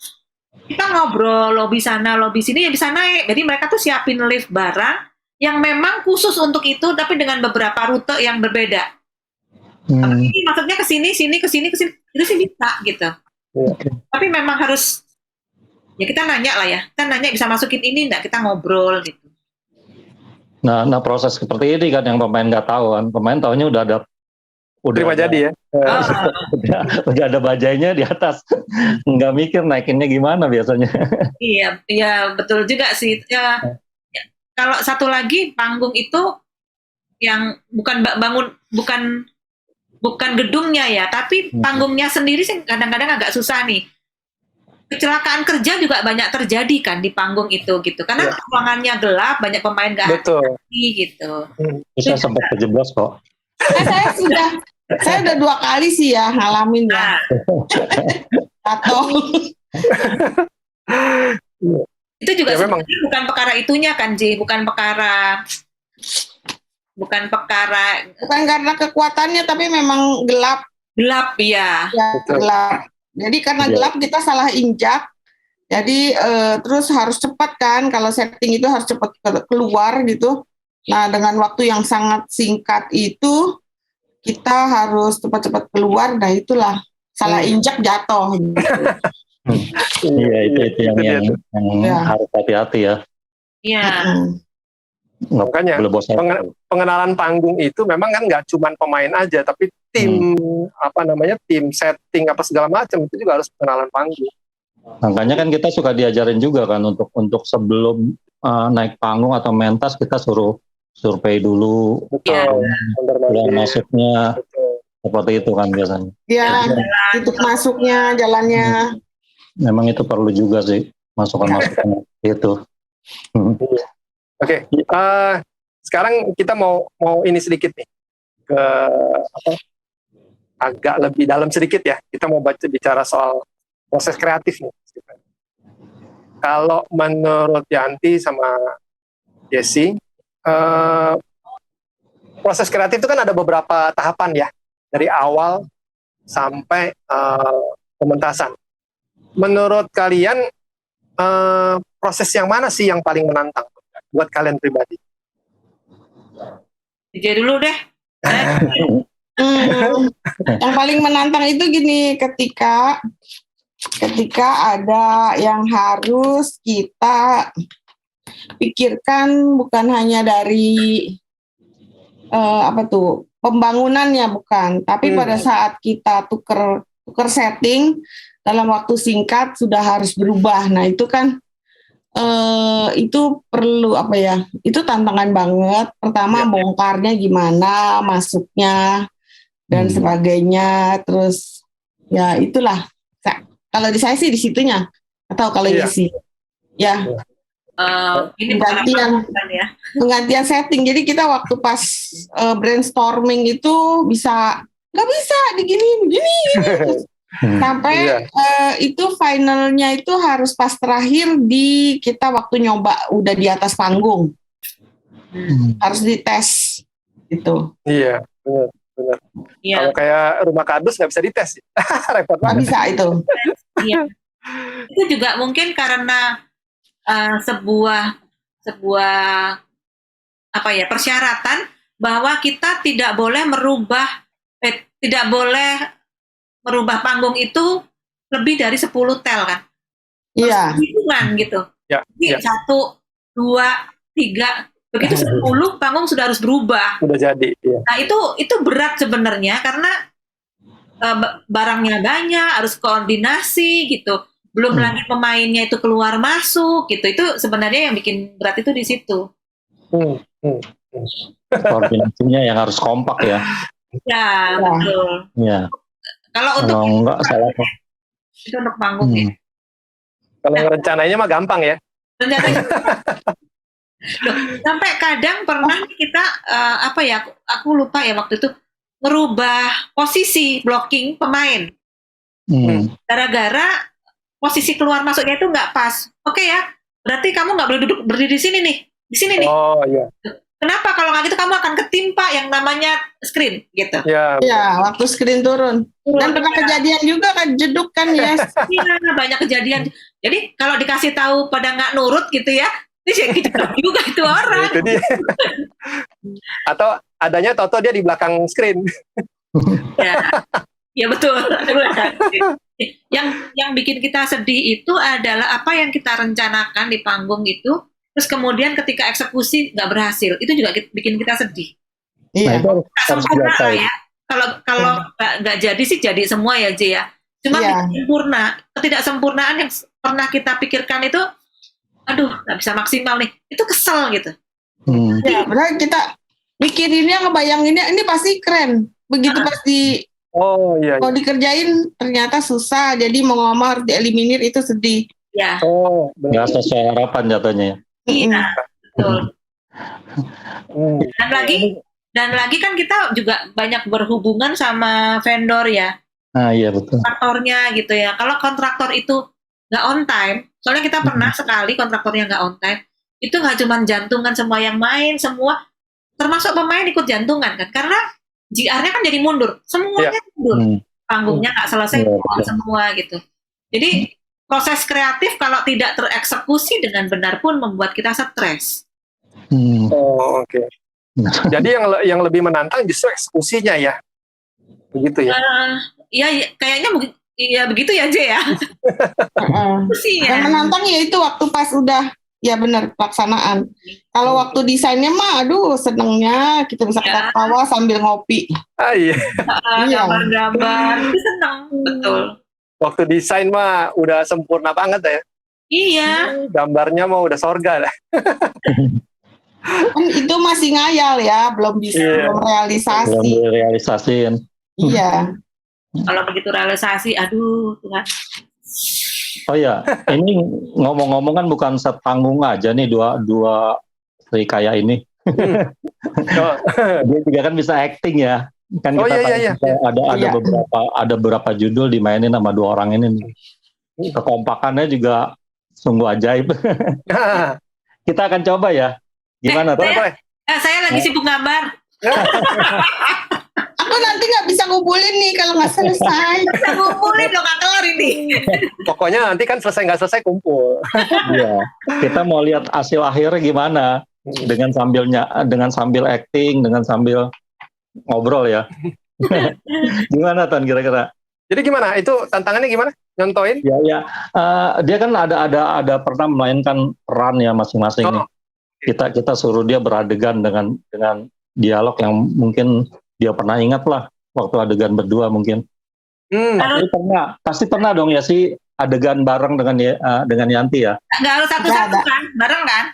kita ngobrol lobby sana, lobby sini ya bisa naik. Jadi mereka tuh siapin lift barang yang memang khusus untuk itu tapi dengan beberapa rute yang berbeda. Ini maksudnya ke sini, ke sini. Itu sih bisa gitu. Tapi memang harus ya kita nanya lah ya. Kita nanya bisa masukin ini enggak, kita ngobrol gitu. Nah, proses seperti ini kan yang pemain nggak tahu kan. Pemain tahunya udah Terima jadi ya. udah ada bajainya di atas. Nggak mikir naikinnya gimana biasanya. Iya betul juga sih. Ya, kalau satu lagi panggung itu yang bukan gedungnya ya, tapi panggungnya sendiri sih kadang-kadang agak susah nih. Kecelakaan kerja juga banyak terjadi kan di panggung itu gitu, karena ruangannya gelap, banyak pemain nggak hati gitu. Saya sempat kejeblos kok. Saya udah 2 kali sih ya ngalamin ya. Atau itu juga ya, memang. bukan perkara itunya kan, Ji, bukan karena kekuatannya, tapi memang gelap ya. Gelap. Jadi karena gelap kita salah injak. Jadi terus harus cepat kan, kalau setting itu harus cepat keluar gitu. Nah, dengan waktu yang sangat singkat itu kita harus cepat-cepat keluar. Nah, itulah salah injak jatuh. Iya, itu yang harus hati-hati ya. Iya. Makanya pengenalan panggung itu memang kan nggak cuma pemain aja, tapi tim tim setting apa segala macam itu juga harus pengenalan panggung. Makanya kan kita suka diajarin juga kan untuk sebelum naik panggung atau mentas kita suruh survei dulu. Betul. Keluar masuknya. Betul. Seperti itu kan biasanya. Iya, titik masuknya, jalannya. Memang itu perlu juga sih masukan-masukan itu. Oke. Sekarang kita mau ini sedikit nih ke agak lebih dalam sedikit ya. Kita mau bicara soal proses kreatif nih. Kalau menurut Yanti sama Jessie, proses kreatif itu kan ada beberapa tahapan ya, dari awal sampai pementasan. Menurut kalian proses yang mana sih yang paling menantang buat kalian pribadi? Jadi dulu deh. Yang paling menantang itu gini, ketika ada yang harus kita pikirkan, bukan hanya dari pembangunannya, bukan, tapi pada saat kita tuker setting dalam waktu singkat sudah harus berubah. Nah, itu kan itu perlu itu tantangan banget. Pertama bongkarnya gimana, masuknya dan sebagainya. Terus ya itulah, kalau di saya sih di situnya, atau kalau isi ini penggantian setting. Jadi kita waktu pas brainstorming itu nggak bisa begini sampai itu finalnya itu harus pas terakhir kita waktu nyoba udah di atas panggung, harus dites gitu. Iya, benar. Iya. Kalau kayak rumah kardus nggak bisa dites, repot banget. Nggak bisa itu. Iya. Itu juga mungkin karena sebuah persyaratan bahwa kita tidak boleh merubah panggung itu lebih dari 10 tel kan. Iya. Hitungan gitu. Jadi 1, 2, 3, begitu 10 panggung sudah harus berubah. Sudah jadi. Iya. Nah itu berat sebenarnya karena barangnya banyak, harus koordinasi gitu. Belum lagi pemainnya itu keluar masuk gitu. Itu sebenarnya yang bikin berat itu di situ. Koordinasinya yang harus kompak ya. Ya, betul. Iya. Kalau untuk enggak salah. Itu untuk panggung ya. Kalau rencananya mah gampang ya. Loh, sampai kadang pernah kita apa ya? Aku lupa ya waktu itu merubah posisi blocking pemain Hmm. gara-gara posisi keluar masuknya itu nggak pas. Oke ya, berarti kamu nggak boleh duduk berdiri di sini nih, di sini nih. Oh iya, Kenapa kalau nggak gitu kamu akan ketimpa yang namanya screen gitu. ya. Ya, waktu screen turun. Dan pernah kejadian juga kan jeduk kan ya. Iya, banyak kejadian. Jadi kalau dikasih tahu pada nggak nurut gitu ya, terus ya gitu juga itu orang. Itu dia. Atau adanya Toto dia di belakang screen. Ya, ya betul. Yang bikin kita sedih itu adalah apa yang kita rencanakan di panggung itu, terus kemudian ketika eksekusi nggak berhasil, itu juga bikin kita sedih. Nah, Iya. itu Nggak harus sempurna lah diapain. ya. Kalau nggak jadi sih jadi semua ya J ya. Cuma Iya. sempurna, ketidaksempurnaan yang pernah kita pikirkan itu, aduh nggak bisa maksimal nih, itu kesel gitu. Hmm. Ya, padahal kita mikirinnya, ngebayanginnya ini pasti keren. Begitu pasti Oh iya. kalau dikerjain ternyata susah. Jadi mau ngomong harus dieliminir, itu sedih. Ya, Oh, benar. Nggak sesuai harapan jatuhnya ya. iya, betul. Hmm. Dan lagi kan kita juga banyak berhubungan sama vendor ya, Nah iya betul. kontraktornya gitu ya. Kalau kontraktor itu nggak on time, soalnya kita pernah sekali kontraktornya nggak on time, itu nggak cuma jantungan semua yang main, semua termasuk pemain ikut jantungan kan, karena JR-nya kan jadi mundur, semuanya mundur, Hmm. panggungnya nggak selesai Iya, pulang betul. semua gitu. Jadi proses kreatif kalau tidak tereksekusi dengan benar pun membuat kita stres. Hmm. Oh, oke. Jadi yang lebih menantang justru eksekusinya ya. Begitu ya. Ya kayaknya ya begitu ya J ya. Eksekusinya. Yang menantang ya itu waktu pas udah ya benar pelaksanaan. Kalau waktu desainnya mah aduh senengnya kita bisa Ya. ketawa sambil ngopi. Ah iya. Iya. Gambar-gambar itu seneng, betul. Waktu desain mah udah sempurna banget ya. Iya, Gambarnya mah udah sorga lah. Kan itu masih ngayal ya, belum bisa Iya. belum Belum realisasi. direalisasiin. Iya. kalau begitu realisasi, aduh Tuhan. Oh ya, ini ngomong-ngomong kan bukan set panggung aja nih dua Sri Kaya ini. Oh, Dia juga kan bisa acting ya. Kan Oh, kita iya, tahu iya. ada Iya. beberapa judul dimainin sama dua orang ini nih. Kekompakannya juga sungguh ajaib. Kita akan coba ya. Gimana tuh? boleh. Saya lagi sibuk gambar. Aku nanti nggak bisa ngumpulin nih kalau nggak selesai. Kita ngumpulin dong, nggak kelar ini. Pokoknya nanti kan selesai nggak selesai kumpul. Iya. Kita mau lihat hasil akhirnya gimana dengan sambil acting, dengan sambil ngobrol ya. Gimana Tan kira-kira? Jadi gimana? Itu tantangannya gimana? Nyontoin? Ya. Dia kan ada pernah memainkan peran ya masing-masing nih. Kita suruh dia beradegan dengan dialog yang mungkin dia pernah ingat lah waktu adegan berdua mungkin. Pasti pernah dong ya sih adegan bareng dengan Yanti ya. Nggak harus satu-satu kan, bareng kan?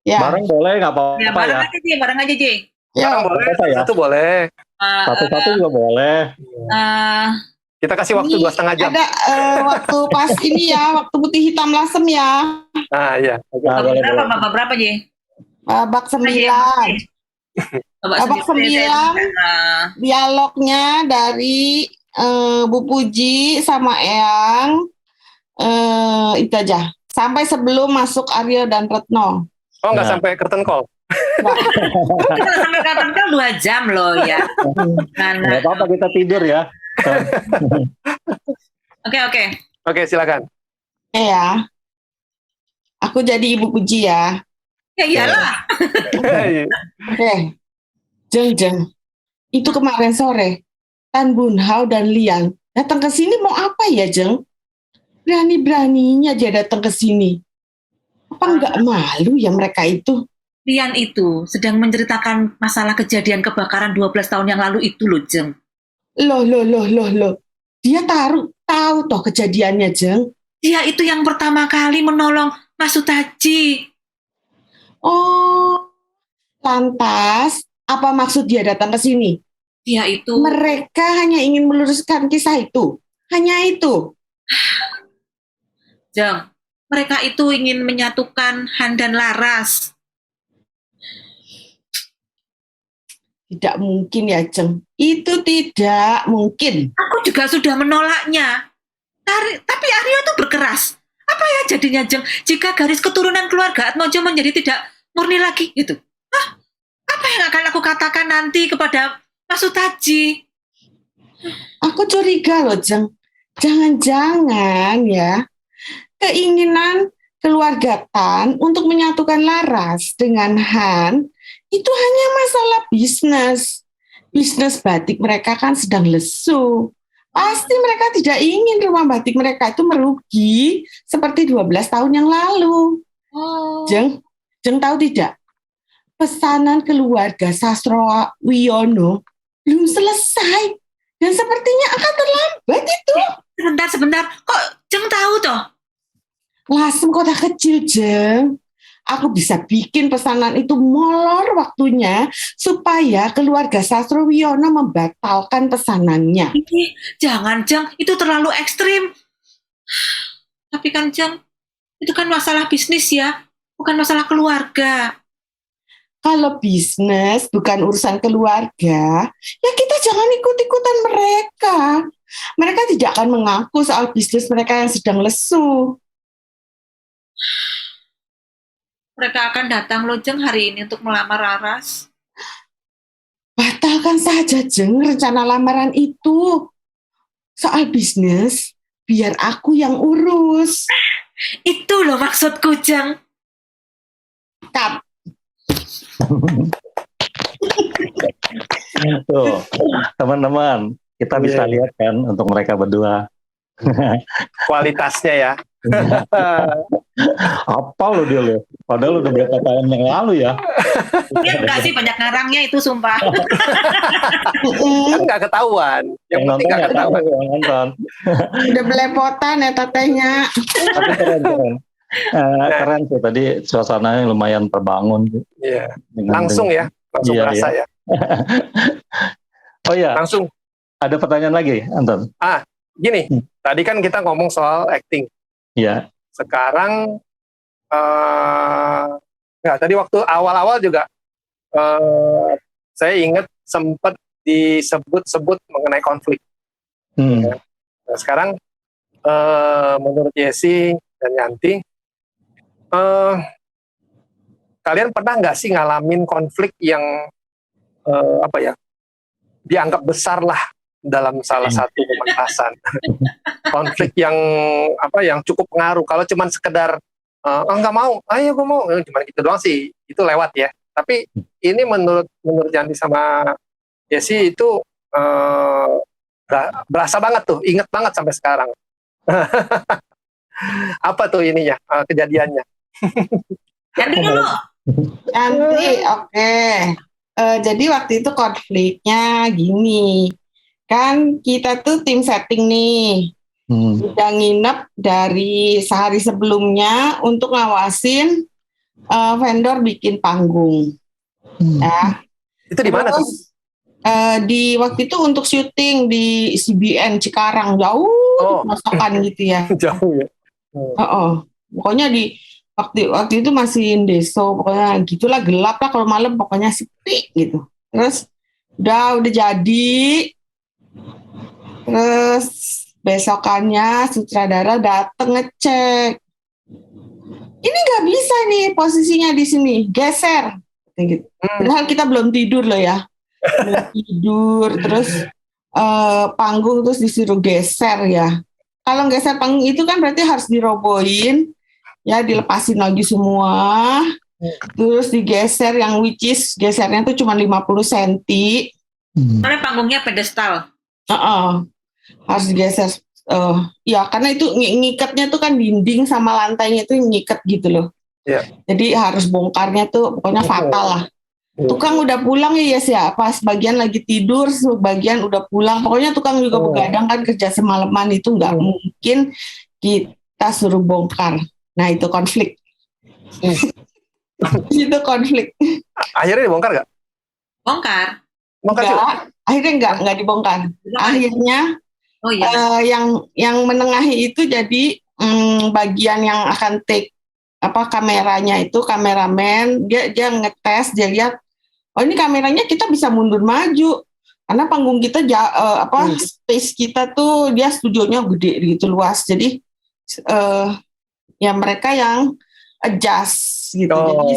Ya. Bareng boleh nggak apa-apa Ya, bareng ya. aja J, bareng aja J. Ya. Boleh, Apa ya? satu boleh. Satu-satu juga boleh. Kita kasih waktu Ini 2,5 jam. ada waktu pas ini ya, waktu putih hitam lasem ya. Ah iya. Nah, boleh. Babak berapa J? Babak 9. Babak 9. Dialognya dari Bu Puji sama Eyang, itu aja. Sampai sebelum masuk Aryo dan Retno. Oh nggak Nah. sampai curtain call. Kita sampai kapan kan 2 jam loh ya. Nggak apa-apa kita tidur ya. Oke. Oke silakan. Ya. Aku jadi Ibu Puji ya. Ya iyalah. Oke. Jeng. Itu kemarin sore, Tan Bun Hao dan Lian datang ke sini mau apa ya, Jeng? Berani-beraninya dia datang ke sini. Apa nggak malu ya mereka itu? Lian itu sedang menceritakan masalah kejadian kebakaran 12 tahun yang lalu itu loh, Jeng. Loh. Dia tahu toh kejadiannya, Jeng. Dia itu yang pertama kali menolong Mas Sutaji. Oh, lantas apa maksud dia datang ke sini? Dia itu Mereka hanya ingin meluruskan kisah itu. Hanya itu. Jeng, mereka itu ingin menyatukan Han dan Laras. Tidak mungkin ya, Jeng. Itu tidak mungkin. Aku juga sudah menolaknya. Tapi Aryo tuh berkeras. Apa ya jadinya, Jeng, jika garis keturunan keluarga Atmojo menjadi tidak murni lagi gitu? Apa yang akan aku katakan nanti kepada Mas Sutaji? Aku curiga loh, Jeng. Jangan-jangan ya, keinginan keluarga Tan untuk menyatukan Laras dengan Han itu hanya masalah bisnis. Bisnis batik mereka kan sedang lesu. Pasti mereka tidak ingin rumah batik mereka itu merugi seperti 12 tahun yang lalu. Jeng tahu tidak? Pesanan keluarga Sastro Wiono belum selesai. Dan sepertinya akan terlambat itu. Sebentar. Kok Jeng tahu toh? Lasem kota kecil, Jeng. Aku bisa bikin pesanan itu molor waktunya supaya keluarga Sastro Wiono membatalkan pesanannya. Jangan, Jeng, itu terlalu ekstrim. Tapi kan, Jeng, itu kan masalah bisnis ya, bukan masalah keluarga. Kalau bisnis bukan urusan keluarga, ya kita jangan ikut-ikutan mereka. Mereka tidak akan mengaku soal bisnis mereka yang sedang lesu. Mereka akan datang loh, Jeng, hari ini untuk melamar Laras. Batalkan saja, Jeng, rencana lamaran itu. Soal bisnis, biar aku yang urus. Itu loh maksudku, Jeng. Kap. Tuh, teman-teman, kita bisa lihat kan untuk mereka berdua. Kualitasnya ya. Apa lo dia lo? Padahal udah berapa tahun yang lalu ya. Ya enggak sih, banyak ngarangnya itu, sumpah. Kan nggak ketahuan. Yang penting nggak ketahuan. Nonton. Udah belepotan ya tatenya. Tapi keren. Keren sih tadi suasananya lumayan terbangun. Iya. Langsung ya, langsung Iya, berasa iya. ya. Oh iya, Langsung. ada pertanyaan lagi, Anton? Gini, tadi kan kita ngomong soal acting. Iya. Sekarang, nggak, tadi waktu awal-awal juga saya ingat sempat disebut-sebut mengenai konflik. Nah, sekarang menurut Yesi dan Yanti, kalian pernah nggak sih ngalamin konflik yang dianggap besar lah dalam salah satu pementasan? Konflik yang cukup pengaruh. Kalau cuman sekedar nggak mau, ayo gue mau, cuman gitu doang sih, itu lewat ya. Tapi ini menurut Yanti sama Yesi itu berasa banget tuh, inget banget sampai sekarang. Apa tuh ininya, kejadiannya? Yanti dulu. Nanti, oke. Jadi waktu itu konfliknya gini, kan kita tuh tim setting nih, udah nginep dari sehari sebelumnya untuk ngawasin vendor bikin panggung. Ya. Itu di mana tuh? Di waktu itu untuk syuting di CBN Cikarang, jauh masakan gitu ya. Jauh ya. Pokoknya di waktu itu masih deso, pokoknya gitulah, gelap lah kalau malam, pokoknya sepi gitu. Terus udah jadi, terus besokannya sutradara dateng ngecek, ini nggak bisa nih posisinya di sini, geser gitu. Padahal kita belum tidur loh ya, belum tidur. Terus panggung terus disuruh geser ya. Kalau geser panggung itu kan berarti harus dirobohin ya, dilepasin lagi semua, terus digeser, yang which is gesernya tuh cuma 50 cm. Karena panggungnya pedestal. Harus digeser. Ya karena itu ngikatnya tuh kan dinding sama lantainya itu ngikat gitu loh. Yeah. Jadi harus bongkarnya tuh pokoknya fatal lah. Tukang udah pulang ya siapa, sebagian lagi tidur, sebagian udah pulang. Pokoknya tukang juga begadang kan, kerja semalaman, itu nggak mungkin kita suruh bongkar. Nah itu konflik. Itu konflik. Akhirnya dibongkar nggak? Bongkar. Akhirnya nggak dibongkar. Akhirnya yang menengahi itu jadi bagian yang akan take kameranya itu, kameramen dia ngetes, dia lihat oh ini kameranya kita bisa mundur maju karena panggung kita space kita tuh dia studionya gede gitu luas, jadi ya mereka yang adjust gitu. Jadi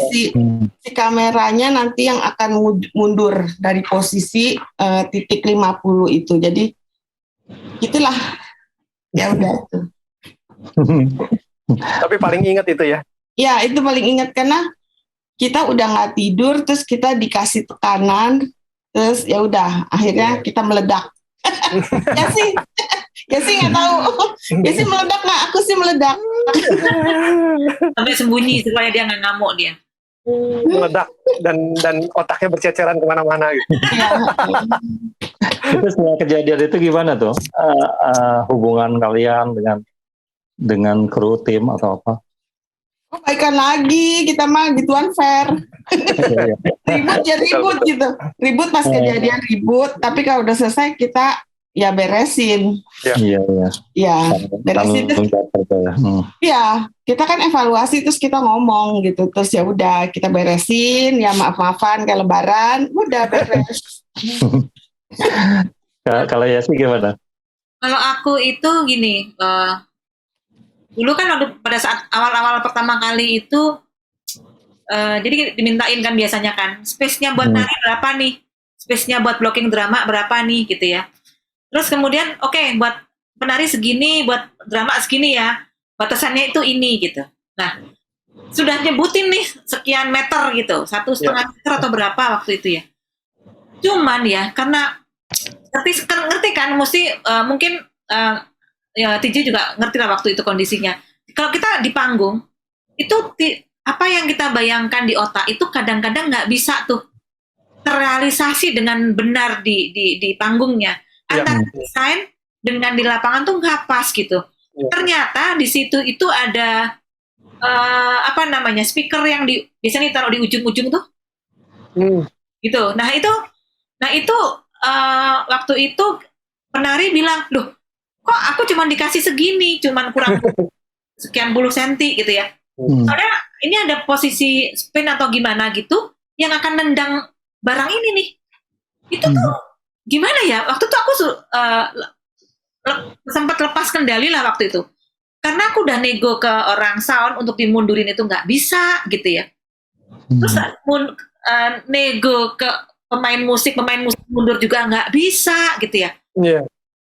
si kameranya nanti yang akan mundur dari posisi titik 50 itu. Jadi itulah ya udah itu. Tapi paling ingat itu ya. Ya itu paling ingat karena kita udah nggak tidur, terus kita dikasih tekanan, terus ya udah akhirnya kita meledak. Ya sih nggak tahu. Ya sih meledak nggak? Aku sih meledak. Sampai sembunyi supaya dia nggak ngamuk dia. Meledak dan otaknya berceceran kemana-mana gitu. Itu setelah kejadian itu gimana tuh hubungan kalian dengan kru tim atau apa? Baikan lagi, kita mah gituan fair. Ribut ya ribut gitu. Ribut pas kejadian ribut, tapi kalau udah selesai kita ya beresin. Iya. Ya, beresin terus. Iya, kita kan evaluasi terus kita ngomong gitu. Terus ya udah kita beresin, ya maaf-maafan kayak lebaran, udah beres. Kalau Yasi gimana? Kalau aku itu gini, dulu kan pada saat awal-awal pertama kali itu, jadi dimintain kan biasanya kan, space-nya buat nari berapa nih, space-nya buat blocking drama berapa nih gitu ya. Terus kemudian oke, buat penari segini, buat drama segini ya, batasannya itu ini gitu. Nah, sudah nyebutin nih sekian meter gitu, 1,5 meter atau berapa waktu itu ya. Cuman ya, karena ngerti kan, mesti mungkin ya TJ juga ngerti lah waktu itu kondisinya. Kalau kita di panggung, itu apa yang kita bayangkan di otak itu kadang-kadang nggak bisa tuh terrealisasi dengan benar di panggungnya. Antara desain dengan di lapangan tuh nggak pas gitu. Ternyata di situ itu ada speaker yang biasanya ditaruh di ujung-ujung tuh. Gitu. Nah itu waktu itu penari bilang, loh kok aku cuma dikasih segini, cuman kurang sekian puluh senti gitu ya. Soalnya ini ada posisi spin atau gimana gitu yang akan nendang barang ini nih. Itu tuh gimana ya? Waktu itu aku sempat lepas kendali lah waktu itu. Karena aku udah nego ke orang sound untuk dimundurin itu nggak bisa gitu ya. Terus nego ke pemain musik mundur juga nggak bisa gitu ya.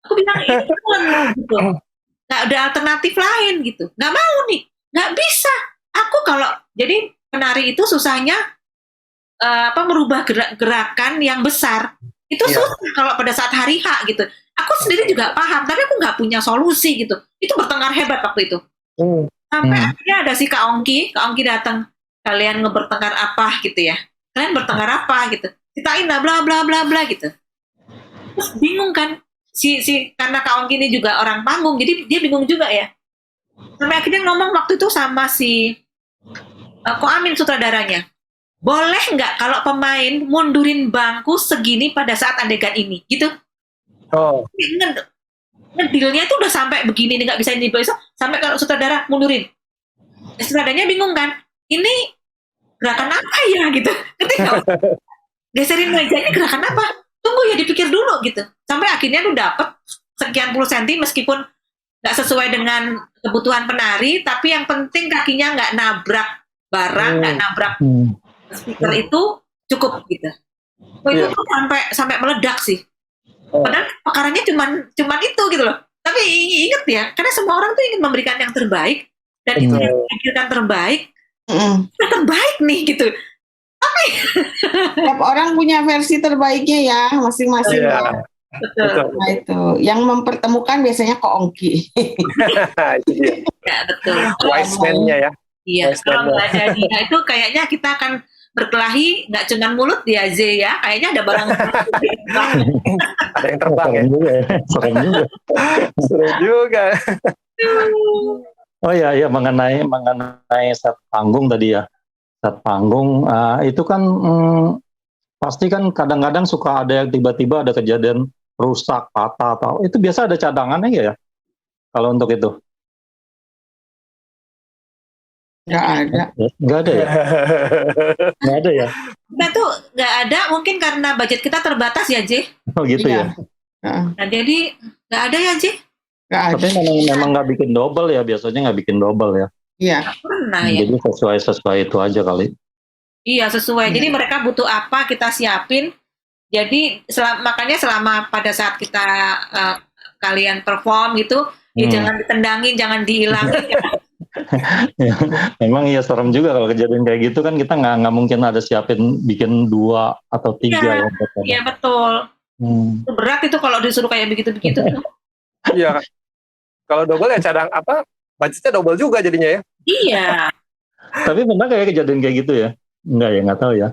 Aku bilang ini pun gitu, nggak ada alternatif lain gitu, nggak mau nih, nggak bisa. Aku kalau jadi penari itu susahnya merubah gerakan yang besar itu susah kalau pada saat hari H gitu. Aku sendiri juga paham, tapi aku nggak punya solusi gitu. Itu bertengkar hebat waktu itu. Sampai akhirnya ada si Kak Ongki datang, kalian ngebertengkar apa gitu ya? Kalian bertengkar apa gitu? Citain lah bla bla bla bla gitu. Terus bingung kan? Karena Kak Ongki ini juga orang panggung, jadi dia bingung juga ya. Sampai akhirnya ngomong waktu itu sama si Ko Amin sutradaranya, boleh nggak kalau pemain mundurin bangku segini pada saat adegan ini, gitu? Ngedilnya itu udah sampai begini nih, nggak bisa ini besok, sampai kalau sutradara mundurin, sutradaranya bingung kan? Ini gerakan apa ya gitu? Ketika geserin mejanya gerakan apa? Tunggu ya dipikir dulu gitu. Sampai akhirnya lu dapet sekian puluh senti meskipun nggak sesuai dengan kebutuhan penari, tapi yang penting kakinya nggak nabrak barang, nggak nabrak speaker itu cukup gitu. Itu tuh sampai meledak sih. Padahal perkaranya cuman itu gitu loh. Tapi inget ya, karena semua orang tuh ingin memberikan yang terbaik dan itu yang dipikirkan terbaik, terbaik nih gitu. Setiap orang punya versi terbaiknya ya masing-masing. Betul. Nah itu yang mempertemukan biasanya Ko Ongki. Ya betul. Wise man-nya ya. Iya. Kalau nggak ada dia itu kayaknya kita akan berkelahi nggak cuma mulut dia Z ya. Kayaknya ada barang. Ada yang terbang ya. Serem juga. Seru juga. Oh ya mengenai set panggung tadi ya. Set panggung itu kan pasti kan kadang-kadang suka ada yang tiba-tiba ada kejadian rusak, patah atau itu biasa ada cadangannya ya kalau untuk itu? Nggak ada. Nggak ada ya? Nggak ada ya? Kita tuh nggak ada, mungkin karena budget kita terbatas ya, J. Oh gitu Iya. ya. Heeh, Nah, jadi nggak ada ya, J. nggak ada. Tapi memang nggak bikin double ya, biasanya nggak bikin double ya. Iya. Pernah ya. Jadi sesuai itu aja kali. Iya, sesuai. Iya. Jadi mereka butuh apa, kita siapin. Jadi makanya selama pada saat kita kalian perform gitu, ya jangan ditendangin, jangan dihilangin. Ya, memang iya serem juga kalau kejadian kayak gitu kan, kita nggak mungkin ada siapin bikin 2 atau 3 Iya. ya. Iya betul. Hmm. Itu berat itu kalau disuruh kayak begitu-begitu. Iya. Kalau double ya cadang apa? Budgetnya double juga jadinya ya. Iya. Tapi benar kayak kejadian kayak gitu ya? Enggak ya, nggak tahu ya.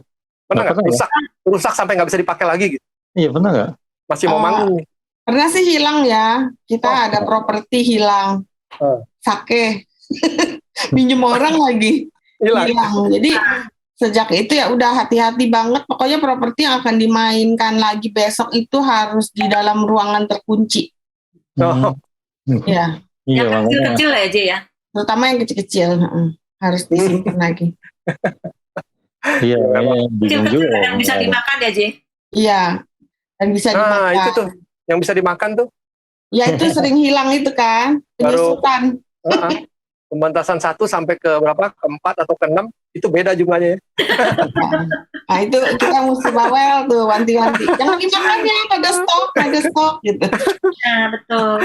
Pernah Nggak nggak? pernah ya? Rusak sampai nggak bisa dipakai lagi gitu. Iya pernah nggak? Masih mau manggung nih. Pernah sih hilang ya. Kita Oh. ada properti hilang. Oh. Sake. Minjem orang lagi. Hilang. Hilang. Jadi sejak itu ya udah hati-hati banget. Pokoknya properti yang akan dimainkan lagi besok itu harus di dalam ruangan terkunci. Oh. Ya. Iya Yang makanya. kecil-kecil ya, J ya. Terutama yang kecil-kecil. Harus disimpan lagi. Iya, bingung Kecil-kecil juga. yang bisa dimakan ya, J. Iya. Dan bisa Nah, dimakan. itu tuh yang bisa dimakan tuh. Ya itu sering hilang itu kan. Baru- Penyusutan. Pembentasan 1 sampai ke berapa? Ke 4 atau ke 6 itu beda jumlahnya ya. Nah itu kita mesti bawel tuh wanti-wanti. Jangan dimakan ya, ada stok gitu. Nah, betul.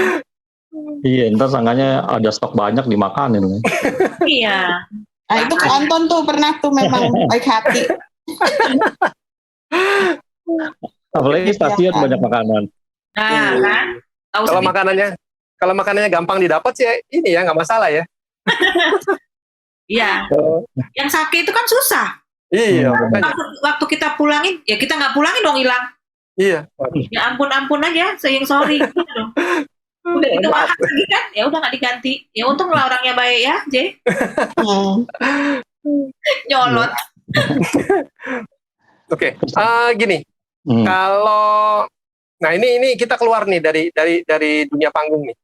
Iya, ntar sangkanya ada stok banyak dimakanin. Iya. Nah itu Kak Anton tuh pernah tuh memang baik hati. Apalagi stasiun Iya, kan. banyak makanan. Nah, kan? Tahu Kalau sendiri. makanannya gampang didapat sih ini ya nggak masalah ya. Iya. Yang sake itu kan susah. Iya, Hmm. makanya. Waktu kita pulangin, ya kita nggak pulangin dong hilang. Iya. Ya ampun aja, saying sorry. Gitu dong. Udah gitu mahal lagi kan, ya udah nggak diganti. Ya untung lah orangnya baik ya, J. Hmm. Nyolot. Oke. Gini, Hmm. kalau nah ini kita keluar nih dari dunia panggung nih.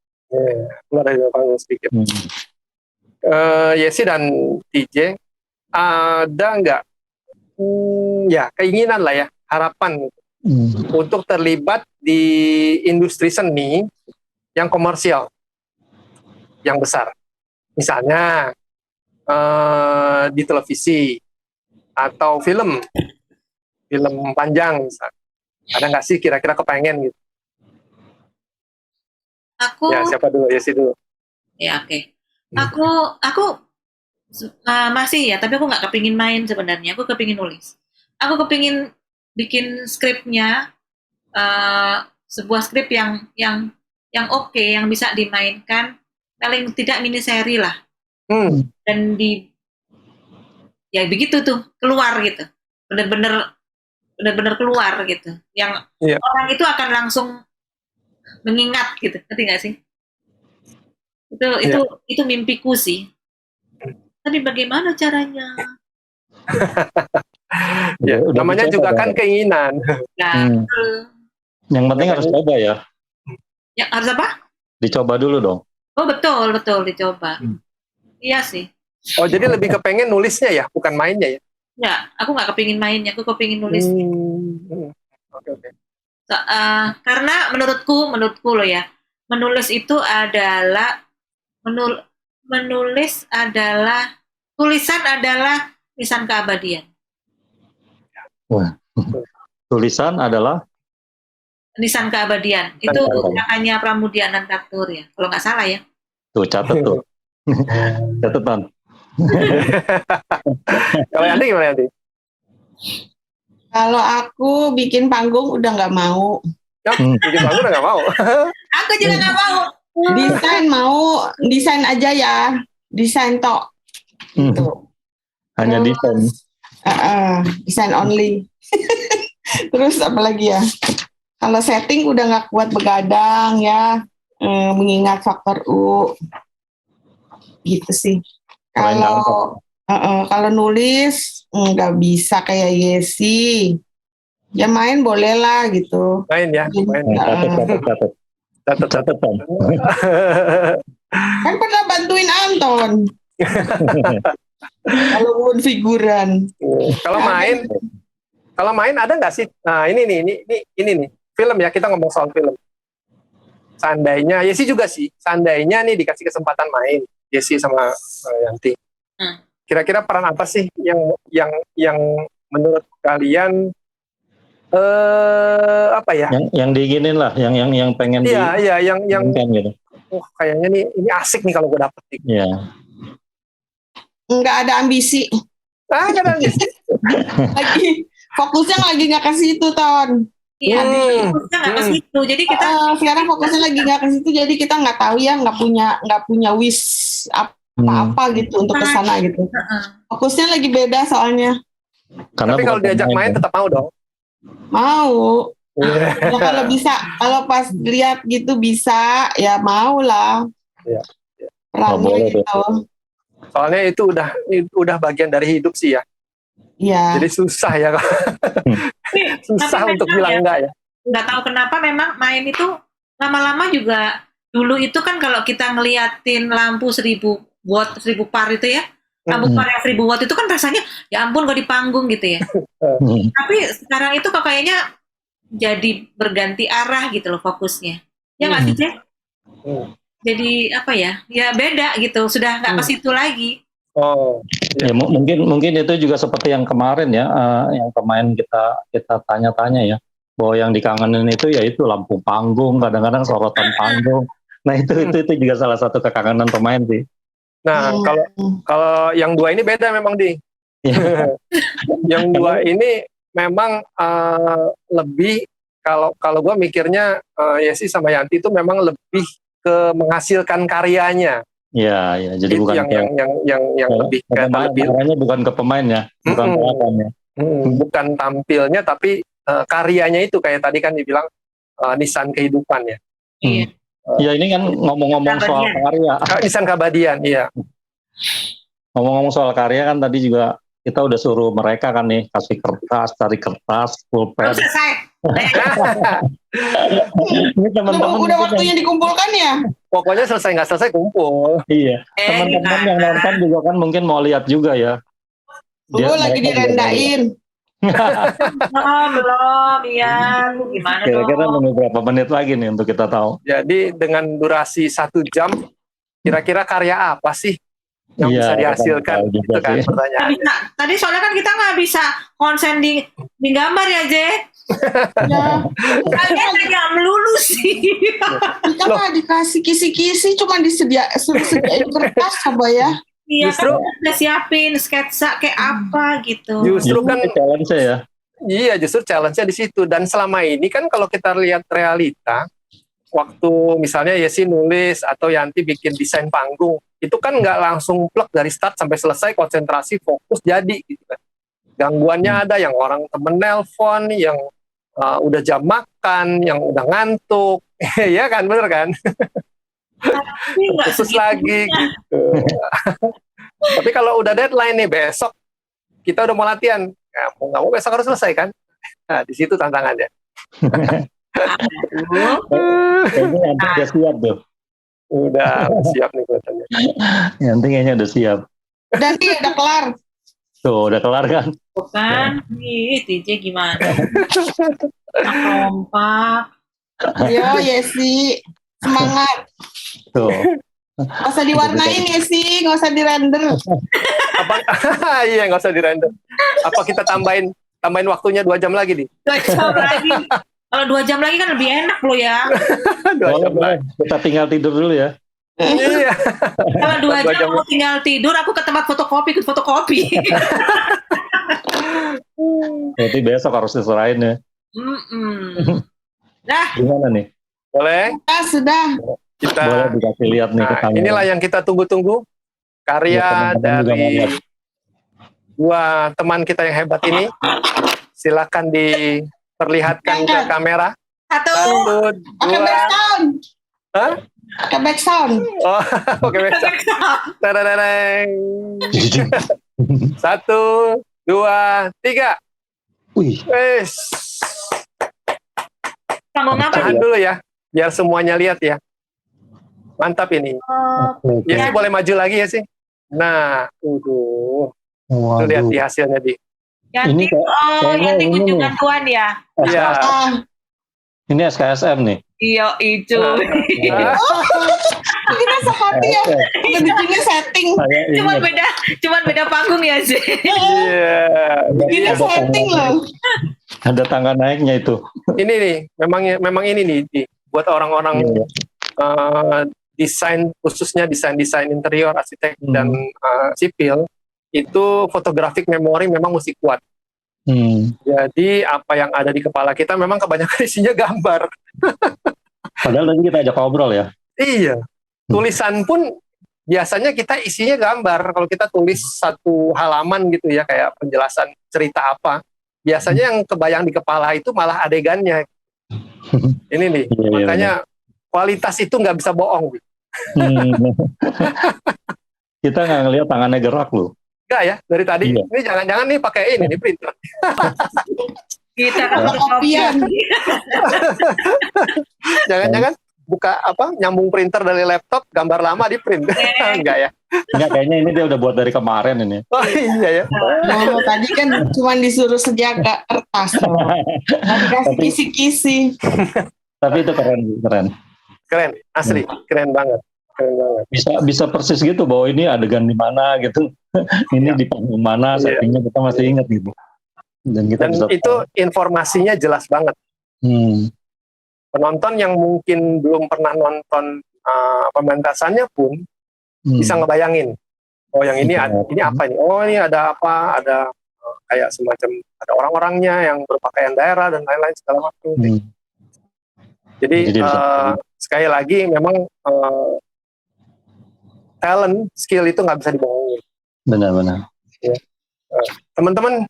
Keluar dari dunia panggung sedikit. Yesi dan TJ, ada nggak ya keinginan lah ya, harapan untuk terlibat di industri seni yang komersial, yang besar, misalnya di televisi atau film panjang, misalnya. Ada nggak sih kira-kira kepengen gitu? Aku, Ya siapa dulu? Yesi dulu. ya oke. Aku masih ya, tapi aku nggak kepingin main sebenarnya. Aku kepingin nulis. Aku kepingin bikin skripnya, sebuah skrip yang oke, yang bisa dimainkan, paling tidak mini seri lah. Dan ya begitu tuh keluar gitu, bener-bener keluar gitu. Yang Iya. orang itu akan langsung mengingat gitu, ngerti nggak sih? Itu mimpiku sih. Tapi bagaimana caranya? Ya, Udah namanya dicoba juga kan? kan keinginan. Nah, Yang penting harus coba ya. yang harus apa? Dicoba dulu dong. Oh betul dicoba. Iya sih. Oh, jadi lebih kepengen nulisnya ya, bukan mainnya ya? Nggak, aku nggak kepingin mainnya, aku kepingin nulis. Oke. Karena menurutku loh ya, menulis itu adalah tulisan adalah nisan keabadian. Wah. Tulisan adalah Nisan keabadian. Itu katanya Pramudiana Antatur ya, kalau nggak salah ya. tuh catat tuh. Catatan. Kalau Andi gimana Andi? Kalau aku bikin panggung udah nggak mau. Ya, bikin panggung udah nggak mau. Aku juga nggak mau. Desain aja ya. Desain tok. Tuh. Hanya desain. Desain only. Terus apa lagi ya? Kalau setting udah nggak kuat begadang ya, mengingat faktor U, gitu sih. Kalau nulis nggak bisa kayak Yesi, ya main boleh lah gitu. Main ya, main. Catat. Kan pernah bantuin Anton. Kalau figuran. Kalau main Kalau main ada nggak sih? Nah ini nih film ya, kita ngomong soal film. Seandainya Yesi juga sih, seandainya nih dikasih kesempatan main Yesi sama Yanti. Kira-kira peran apa sih yang menurut kalian apa ya? Yang diinginin lah, yang pengen Iya, yang gitu. Kayaknya nih ini asik nih kalau gue dapet. Iya. Nggak ada ambisi. Nggak ada ambisi. Lagi fokusnya lagi nggak ke situ, Ton. Iya, fokusnya nggak ke situ. Jadi kita sekarang fokusnya lagi nggak ke situ, jadi kita nggak tahu ya, nggak punya wish apa gitu untuk ke sana gitu. Fokusnya lagi beda soalnya. Karena tapi kalau diajak main tetap mau dong. Mau. Ya, kalau bisa, kalau pas lihat gitu bisa, ya mau lah. Iya. Perannya gitu. Soalnya itu udah bagian dari hidup sih ya. Iya. Jadi susah ya. Susah untuk bilang enggak ya. Nggak tahu kenapa memang main itu lama-lama juga, dulu itu kan kalau kita ngeliatin lampu 1000 watt, 1000 par itu ya, lampu par yang 1000 watt itu kan rasanya ya ampun kok di panggung gitu ya. Tapi sekarang itu kok kayaknya jadi berganti arah gitu loh fokusnya. Ya nggak sih, Cek? Jadi apa ya? Ya beda gitu, sudah nggak ke situ lagi. Oh, ya mungkin itu juga seperti yang kemarin ya, yang kemarin kita tanya-tanya ya, bahwa yang dikangenin itu yaitu lampu panggung, kadang-kadang sorotan panggung. Nah itu juga salah satu kekangenan pemain sih. Nah kalau yang dua ini beda memang yang dua ini memang lebih, kalau gue mikirnya Yesi sama Yanti itu memang lebih ke menghasilkan karyanya. Ya, jadi itu bukan yang lebih ke arahnya bukan ke pemain ya, bukan pemain ya. Bukan tampilnya, tapi karyanya itu kayak tadi kan dibilang nisan kehidupan ya. Iya. Ya ini kan ngomong-ngomong soal karya. Nisan kabadian, iya. Ngomong-ngomong soal karya kan tadi juga kita udah suruh mereka kan nih kasih kertas, cari kertas, pulpen. Ini teman-teman udah waktunya dikumpulkan ya. Pokoknya selesai nggak selesai kumpul. Iya. Teman-teman yang nonton juga kan mungkin mau lihat juga ya. Gue lagi direndahin. Belum, ya. Gimana Kira-kira nunggu berapa menit lagi nih untuk kita tahu. Jadi dengan durasi 1 jam, kira-kira karya apa sih yang bisa dihasilkan? Itu kan pertanyaan. Tadi soalnya kan kita nggak bisa konsen di gambar ya, Jack. Ya. Kalian nggak melulu sih. Kita nggak dikasih kisi-kisi, cuma disediain kertas coba ya. Iya, justru kan udah siapin sketsa kayak apa gitu. Justru kan challenge ya. Iya, justru challenge-nya di situ. Dan selama ini kan kalau kita lihat realita, waktu misalnya Yesi nulis atau Yanti bikin desain panggung, itu kan nggak langsung plek dari start sampai selesai, konsentrasi, fokus, jadi gitu kan. Gangguannya ada, yang orang temen nelpon, yang udah jam makan, yang udah ngantuk, ya kan, bener kan? Khusus lagi gitu. Tapi kalau udah deadline nih besok, kita udah mau latihan, ya, mau nggak mau besok harus selesai kan? Nah, di situ tantangannya. Kayaknya udah siap tuh. Udah siap nih kelihatannya. Yanti kayaknya udah siap. Dan nih udah kelar. Tuh udah kelar kan? Bukan, nih TJ gimana? Kompak. Yo Yesi, semangat. Tuh. Nggak usah diwarnain Yesi, nggak usah dirender. Iya, nggak usah dirender. Apa kita tambahin waktunya 2 jam lagi nih? 2 jam lagi. Kalau 2 jam lagi kan lebih enak loh ya. 2 jam lagi. Kita tinggal tidur dulu ya. Iya. Kalau 2 jam mau tinggal tidur, aku ke tempat fotokopi, ikut fotokopi. Berarti besok harus diserahin ya. Nah, gimana nih? Boleh? Sudah. Kita boleh dikasih lihat nih. Inilah yang kita tunggu-tunggu, karya dari 2 teman kita yang hebat ini. Silakan diperlihatkan ke kamera. 1, 2. Pakai back sound. Hah? Pakai back sound. Oh, oke, back sound. Tadadadeng. 1, 2, 3. Wih. Wes. Panggung apa? Tahan dulu ya, biar semuanya lihat ya. Mantap ini. Ya sih, boleh maju lagi ya sih. Nah, tuh lihat di hasilnya di. Yanti, kayaknya Yanti ini kunjungan Tuhan ya. Iya. Ah, Ini SKSM nih. Iya itu. kita sepati ya. Udah bikinnya setting. Saya Cuman ingat. beda panggung ya sih. Iya. Ini Iya. setting loh. Ada tangga naiknya itu. Ini nih, memang ini nih, Di. Buat orang-orang Iya. desain, khususnya desain interior, arsitek dan sipil, itu photographic memory memang mesti kuat. Jadi apa yang ada di kepala kita memang kebanyakan isinya gambar. Padahal tadi kita ajak ngobrol ya. Iya. Tulisan pun biasanya kita isinya gambar. Kalau kita tulis satu halaman gitu ya, kayak penjelasan cerita apa, biasanya yang kebayang di kepala itu malah adegannya. Ini nih, Iya, makanya kualitas itu nggak bisa bohong. Kita nggak ngelihat tangannya gerak loh. Enggak ya, dari tadi. Iya. Ini jangan-jangan nih pakai ini nih printer. Kita kan Fotokopian. Jangan-jangan buka nyambung printer dari laptop, gambar lama di print. Enggak ya? Enggak, kayaknya ini dia udah buat dari kemarin ini. Oh iya ya. Oh, tadi kan cuma disuruh sejaga kertas loh. Nggak dikasih kisi-kisi. Tapi itu keren. Keren, asli, keren banget. Bisa persis gitu bahwa ini adegan di mana gitu. Ini di panggung mana, settingnya kita masih ingat gitu. Dan bisa itu informasinya jelas banget. Penonton yang mungkin belum pernah nonton pementasannya pun bisa ngebayangin. Oh yang ini ini apa nih? Oh ini ada apa? Ada kayak semacam ada orang-orangnya yang berpakaian daerah dan lain-lain segala macam. Jadi sekali lagi memang talent, skill itu nggak bisa dibohongin. Benar-benar. Ya. Teman-teman,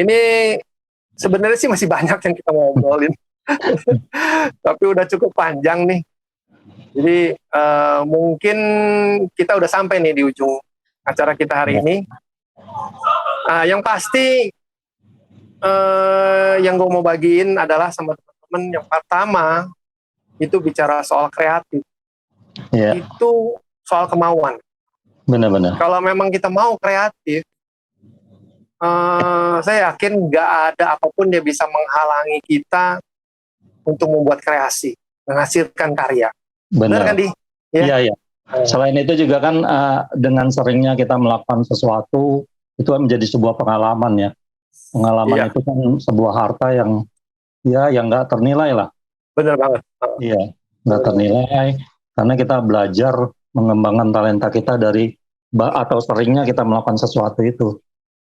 ini sebenarnya sih masih banyak yang kita mau ngobrolin, tapi udah cukup panjang nih. Jadi mungkin kita udah sampai nih di ujung acara kita hari ini. Yang pasti yang gue mau bagiin adalah sama teman-teman yang pertama itu bicara soal kreatif. Itu soal kemauan. Benar-benar. Kalau memang kita mau kreatif, saya yakin nggak ada apapun yang bisa menghalangi kita untuk membuat kreasi, menghasilkan karya. Benar kan, Di? Iya. Selain itu juga kan dengan seringnya kita melakukan sesuatu, itu menjadi sebuah pengalaman ya. Pengalaman itu kan sebuah harta yang nggak ternilai lah. Benar banget. Iya, nggak ternilai. Karena kita belajar mengembangkan talenta kita atau seringnya kita melakukan sesuatu itu.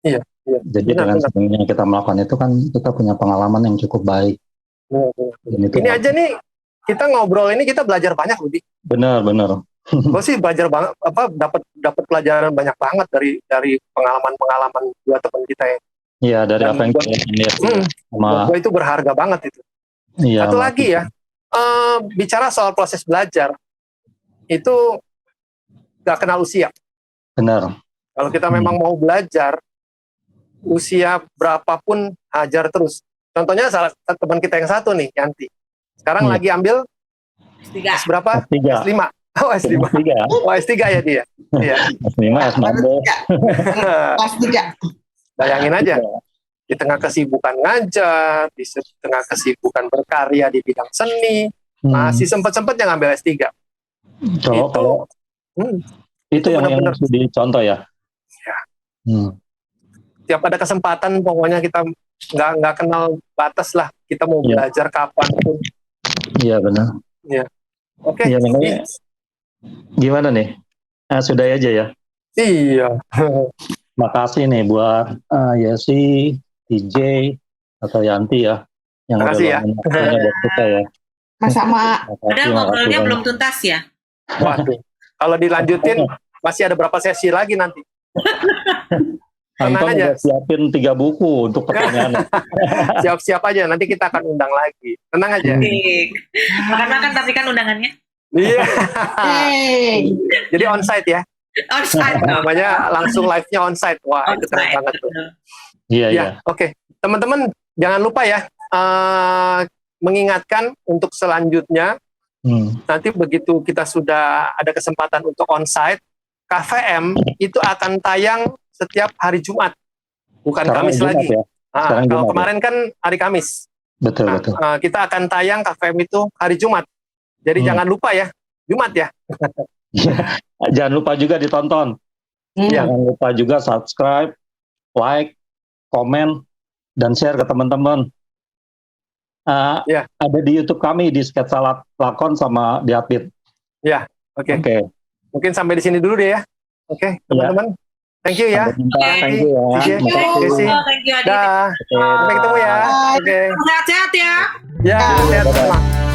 Iya. Jadi dengan seringnya kita melakukan itu kan kita punya pengalaman yang cukup baik. Ini aja nih kita ngobrol ini kita belajar banyak, Budi. Benar. Gue sih belajar banget, dapat pelajaran banyak banget dari pengalaman dua teman kita ya. Iya, dari apa yang kita lihat. Gue itu berharga banget itu. Iya, satu lagi ya, bicara soal proses belajar itu gak kenal usia. Benar. Kalau kita memang mau belajar, usia berapapun hajar terus. Contohnya salah teman kita yang satu nih, Yanti. Sekarang lagi ambil S3. S berapa? S3. S5. Oh, S5. Oh, S3 ya dia. Iya. S5, S4. S3. Bayangin aja. Di tengah kesibukan ngajar, di tengah kesibukan berkarya di bidang seni, masih sempat-sempatnya ngambil S3. Itu yang dicontoh ya? Ya. Tiap ada kesempatan, pokoknya kita nggak kenal batas lah. Kita mau belajar kapanpun. Iya, benar. Iya. Oke. Ya, gimana nih? Sudah aja ya? Iya. Makasih nih buat Yesi, TJ, atau Yanti ya. Yang makasih ya. Buat kita ya. Sama. Padahal ngobrolnya belum tuntas ya. Waduh. Kalau dilanjutin masih ada berapa sesi lagi nanti. Anton udah siapin 3 buku untuk pertanyaan. Siap-siap aja, nanti kita akan undang lagi. Tenang aja. Makan-makan tapi kan undangannya. Iya. Jadi onsite ya. Onsite. Namanya langsung live-nya onsite. Wah, itu keren banget tuh. Iya. Oke. Teman-teman jangan lupa ya mengingatkan untuk selanjutnya. Nanti begitu kita sudah ada kesempatan untuk onsite, KVM itu akan tayang setiap hari Jumat. bukan Sekarang Kamis Jumat lagi. ya. Sekarang Kalau Jumat, kemarin kan hari Kamis. Betul, Nah, betul. kita akan tayang KFM itu hari Jumat. Jadi jangan lupa ya, Jumat ya. Jangan lupa juga ditonton. Iya. Jangan lupa juga subscribe, like, komen, dan share ke teman-teman. Iya. Ada di YouTube kami di Sketsa Lakon sama di Update. Ya, oke. Oke. Mungkin sampai di sini dulu deh ya. Oke, teman-teman. Thank you ya. Sampai jumpa. Oke. Thank you ya. Gigi. Makasih. Desi. Oh, thank you Adit. Dah. Oke, Sampai ketemu ya. Bye. Oke. Sehat-sehat ya. Ya, sehat semua.